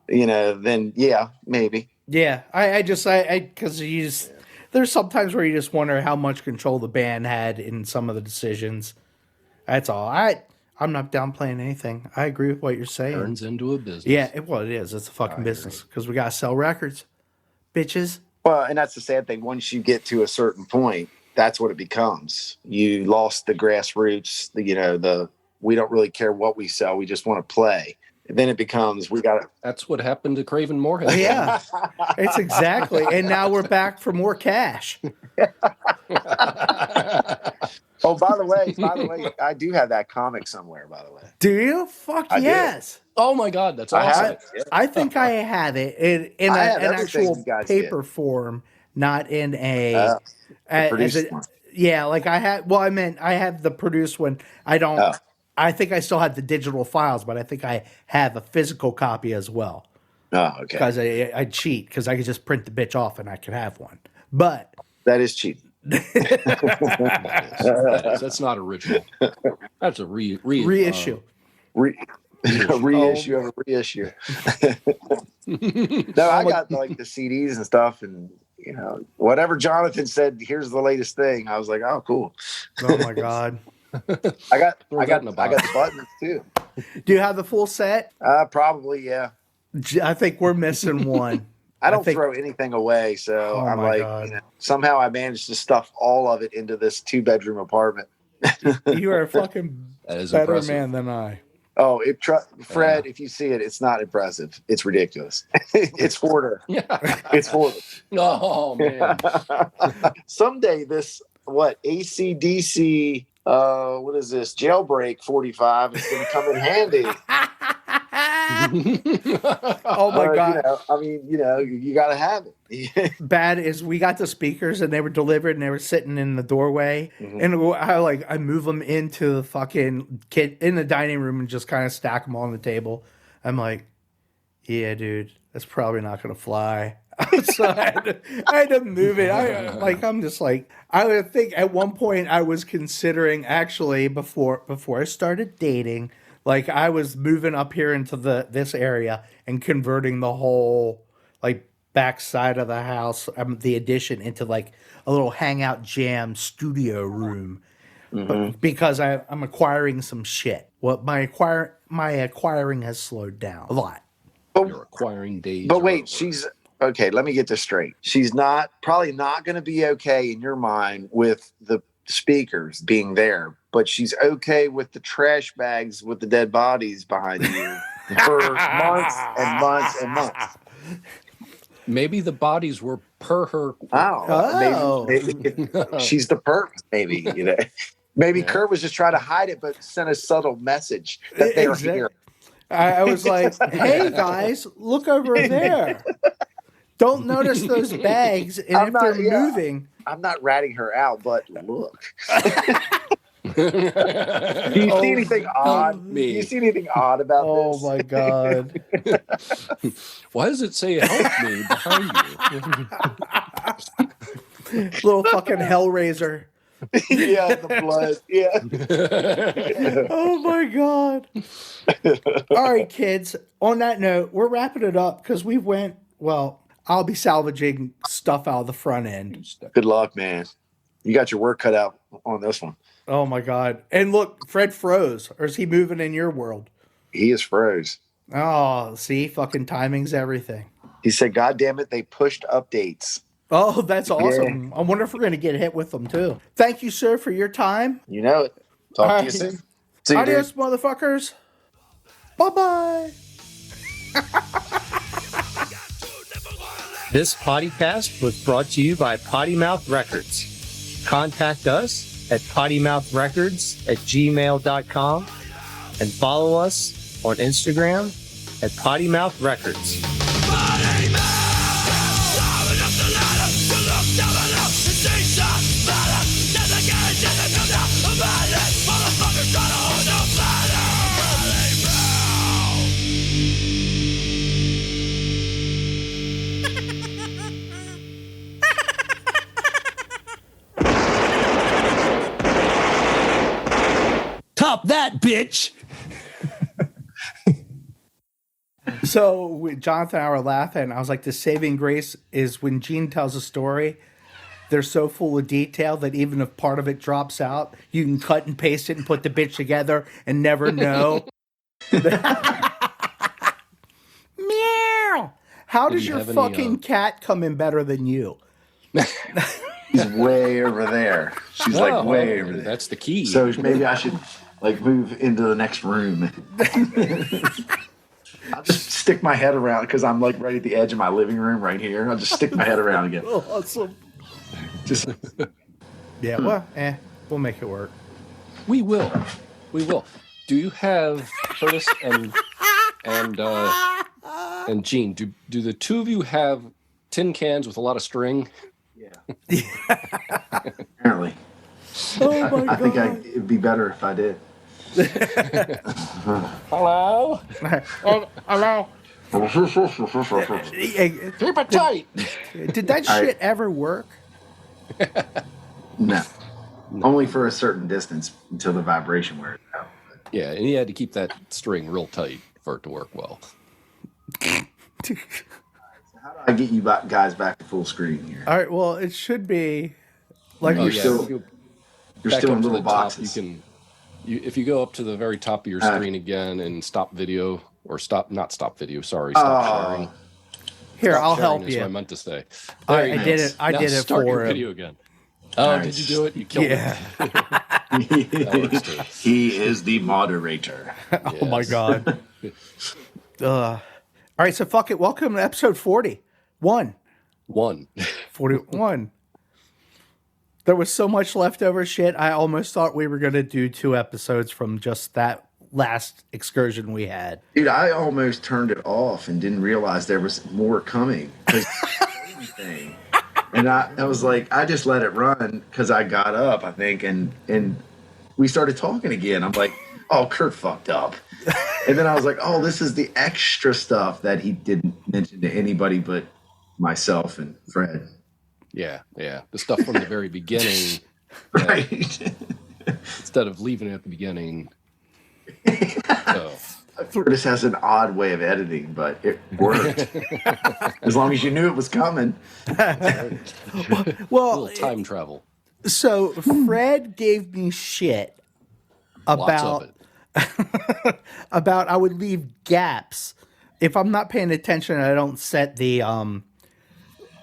then maybe. Yeah, because there's sometimes where you just wonder how much control the band had in some of the decisions. That's all. I'm not downplaying anything. I agree with what you're saying. Turns into a business. Yeah, it is. It's a fucking business, because we gotta sell records, bitches. Well, and that's the sad thing. Once you get to a certain point, that's what it becomes. You lost the grassroots, we don't really care what we sell. We just want to play. And then it becomes, That's what happened to Craven Moorhead. Yeah, it's exactly. And now we're back for more cash. Oh, by the way, I do have that comic somewhere, by the way. Do you? Fuck yes. Oh my God, that's awesome. I think I have it in an actual paper form, not in a Yeah, like I had. Well, I meant I have the produced one. I don't. Oh. I think I still have the digital files, but I think I have a physical copy as well. Oh, okay. Because I cheat because I could just print the bitch off and I could have one. But That is cheating. That's not original. That's a reissue. Reissue of a reissue. No, I got like the CDs and stuff, and whatever Jonathan said, here's the latest thing. I was like, oh, cool. Oh my god. I got the buttons too. Do you have the full set? Probably, yeah. I think we're missing one. I don't throw anything away, so I'm like, somehow I managed to stuff all of it into this 2-bedroom apartment. You are a fucking better impressive. Man than I. Oh, Fred, if you see it, it's not impressive. It's ridiculous. It's hoarder. It's hoarder. Oh man. Someday this ACDC what is this? Jailbreak 45 is going to come in handy. Oh my god! You got to have it. Bad is we got the speakers and they were delivered and they were sitting in the doorway, and I move them into the fucking in the dining room and just kind of stack them on the table. I'm like, yeah, dude, that's probably not going to fly. So I had to move it. I would think at one point I was considering actually before I started dating, like I was moving up here into this area and converting the whole like back side of the house, the addition into like a little hangout jam studio room, because I'm acquiring some shit. Well, my acquiring has slowed down a lot. You're acquiring days. But wait, she's okay. Let me get this straight. She's probably not going to be okay in your mind with the speakers being there, but she's okay with the trash bags with the dead bodies behind you for months and months and months. Maybe the bodies were per her. Maybe she's the perp. Maybe maybe Kurt was just trying to hide it, but sent a subtle message that they're here. I was like, hey guys, look over there. Don't notice those bags, and if they're moving. I'm not ratting her out, but look. Do you see anything odd? Do you see anything odd about this? Oh my god. Why does it say help me behind you? Little fucking Hellraiser. Yeah, the blood. Yeah. Oh my god. All right, kids. On that note, we're wrapping it up because we went, I'll be salvaging stuff out of the front end. Good luck, man. You got your work cut out on this one. Oh my god. And look, Fred froze. Or is he moving in your world? He is froze. Oh, see, fucking timing's everything. He said, God damn it, they pushed updates. Oh, that's awesome. Yeah. I wonder if we're going to get hit with them, too. Thank you, sir, for your time. You know it. Talk to you soon. See you, adios, motherfuckers. Bye-bye. This podcast was brought to you by Potty Mouth Records. Contact us at pottymouthrecords@gmail.com and follow us on Instagram at Potty Mouth Records. Top that, bitch! So Jonathan and I were laughing. I was like, the saving grace is when Gene tells a story, they're so full of detail that even if part of it drops out, you can cut and paste it and put the bitch together and never know. Meow! How does your fucking cat come in better than you? She's way over there. She's like way over there. That's the key. So maybe I should move into the next room. I'll just stick my head around because I'm like right at the edge of my living room right here. I'll just stick my head around again. Awesome. Just we'll make it work. We will. Do you have Curtis and Gene? Do the two of you have tin cans with a lot of string? Yeah. Apparently. Oh my I think god. it'd be better if I did. Hello. Hello. Keep it tight. Did that shit ever work? No. Only for a certain distance until the vibration wears out. Yeah, and you had to keep that string real tight for it to work well. How do I get you guys back to full screen here? All right, well, it should be like You're still- if you go You're back still up in to little the top, boxes. if you go up to the very top of your screen again and stop video or stop video, stop sharing. here. Stop I'll sharing help is what I you. meant to say. I There you did go. it. I Now did it start your for him. video again. Oh, Nice. did you do it? You killed Yeah. it. That works too. He is the moderator. Oh my Yes. god. All right, so fuck it. Welcome to episode 41. 41. There was so much leftover shit. I almost thought we were going to do 2 episodes from just that last excursion we had. Dude, I almost turned it off and didn't realize there was more coming. 'Cause thing. And I was like, I just let it run because I got up, I think, and we started talking again. I'm like, oh, Kurt fucked up. And then I was like, oh, this is the extra stuff that he didn't mention to anybody but myself and Fred. Yeah. The stuff from the very beginning, Right. instead of leaving it at the beginning. So, Curtis has an odd way of editing, but it worked. As long as you knew it was coming. a Well, little time travel. so Fred gave me shit Lots of about it. about I would leave gaps if I'm not paying attention and I don't set the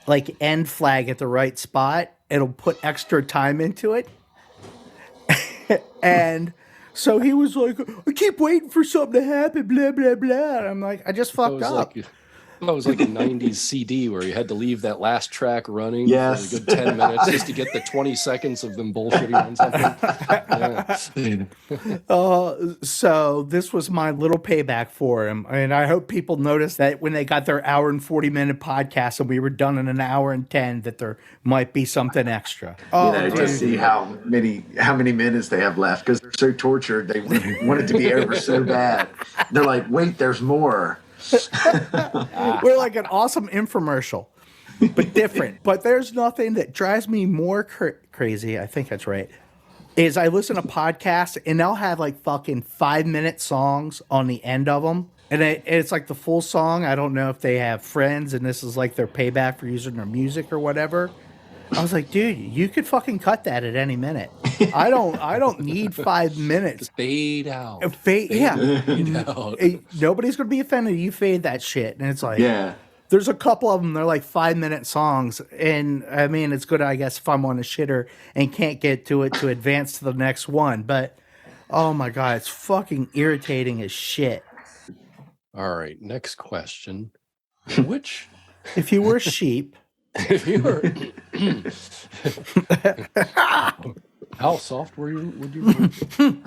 like end flag at the right spot. It'll put extra time into it. And so he was like, I keep waiting for something to happen, blah blah blah. And I'm like, I just fucked up. That was like a 90s CD where you had to leave that last track running Yes. for a good 10 minutes just to get the 20 seconds of them bullshitting on something. Yeah. So this was my little payback for him. And I hope people noticed that when they got their hour and 40-minute podcast and we were done in an hour and 10, that there might be something extra. To see how many minutes they have left because they're so tortured. They want it to be over so bad. They're like, wait, there's more. We're like an awesome infomercial, but different. But there's nothing that drives me more crazy. I think that's right. Is I listen to podcasts and they'll have like fucking 5-minute songs on the end of them. And it's like the full song. I don't know if they have friends and this is like their payback for using their music or whatever. I was like, dude, you could fucking cut that at any minute. I don't need 5 minutes. Just fade out. Fade out. Nobody's gonna be offended. You fade that shit, and it's like, Yeah. There's a couple of them. They're like 5-minute songs, and I mean, it's good, I guess, if I'm on a shitter and can't get to it to advance to the next one. But oh my god, it's fucking irritating as shit. All right, next question. Which, If you were a sheep, if you were, how soft would you be?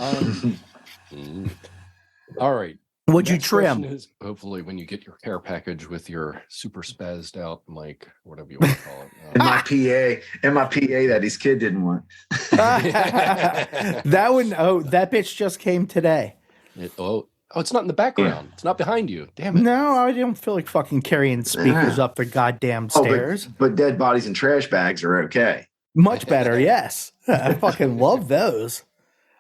All right. would you Next question trim? is, hopefully, when you get your care package with your super spazzed out mic, whatever you want to call it. And my PA that his kid didn't want. That one, oh, that bitch just came today. It's not in the background. It's not behind you. Damn it. No, I don't feel like fucking carrying speakers up the goddamn stairs. But dead bodies and trash bags are okay. Much better, yes. I fucking love those.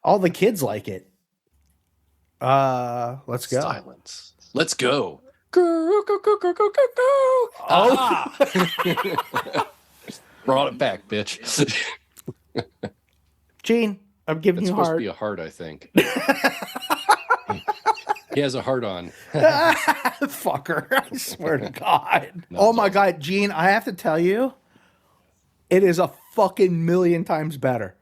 All the kids like it. Let's go. Silence. Let's go. Go, go, go, go, go, go, go. Ah! Brought it back, bitch. Gene, I'm giving It's you supposed to heart. be a heart, I think. He has a heart on. Fucker. I swear to God. Oh my God, Gene, I have to tell you, it is a fucking million times better.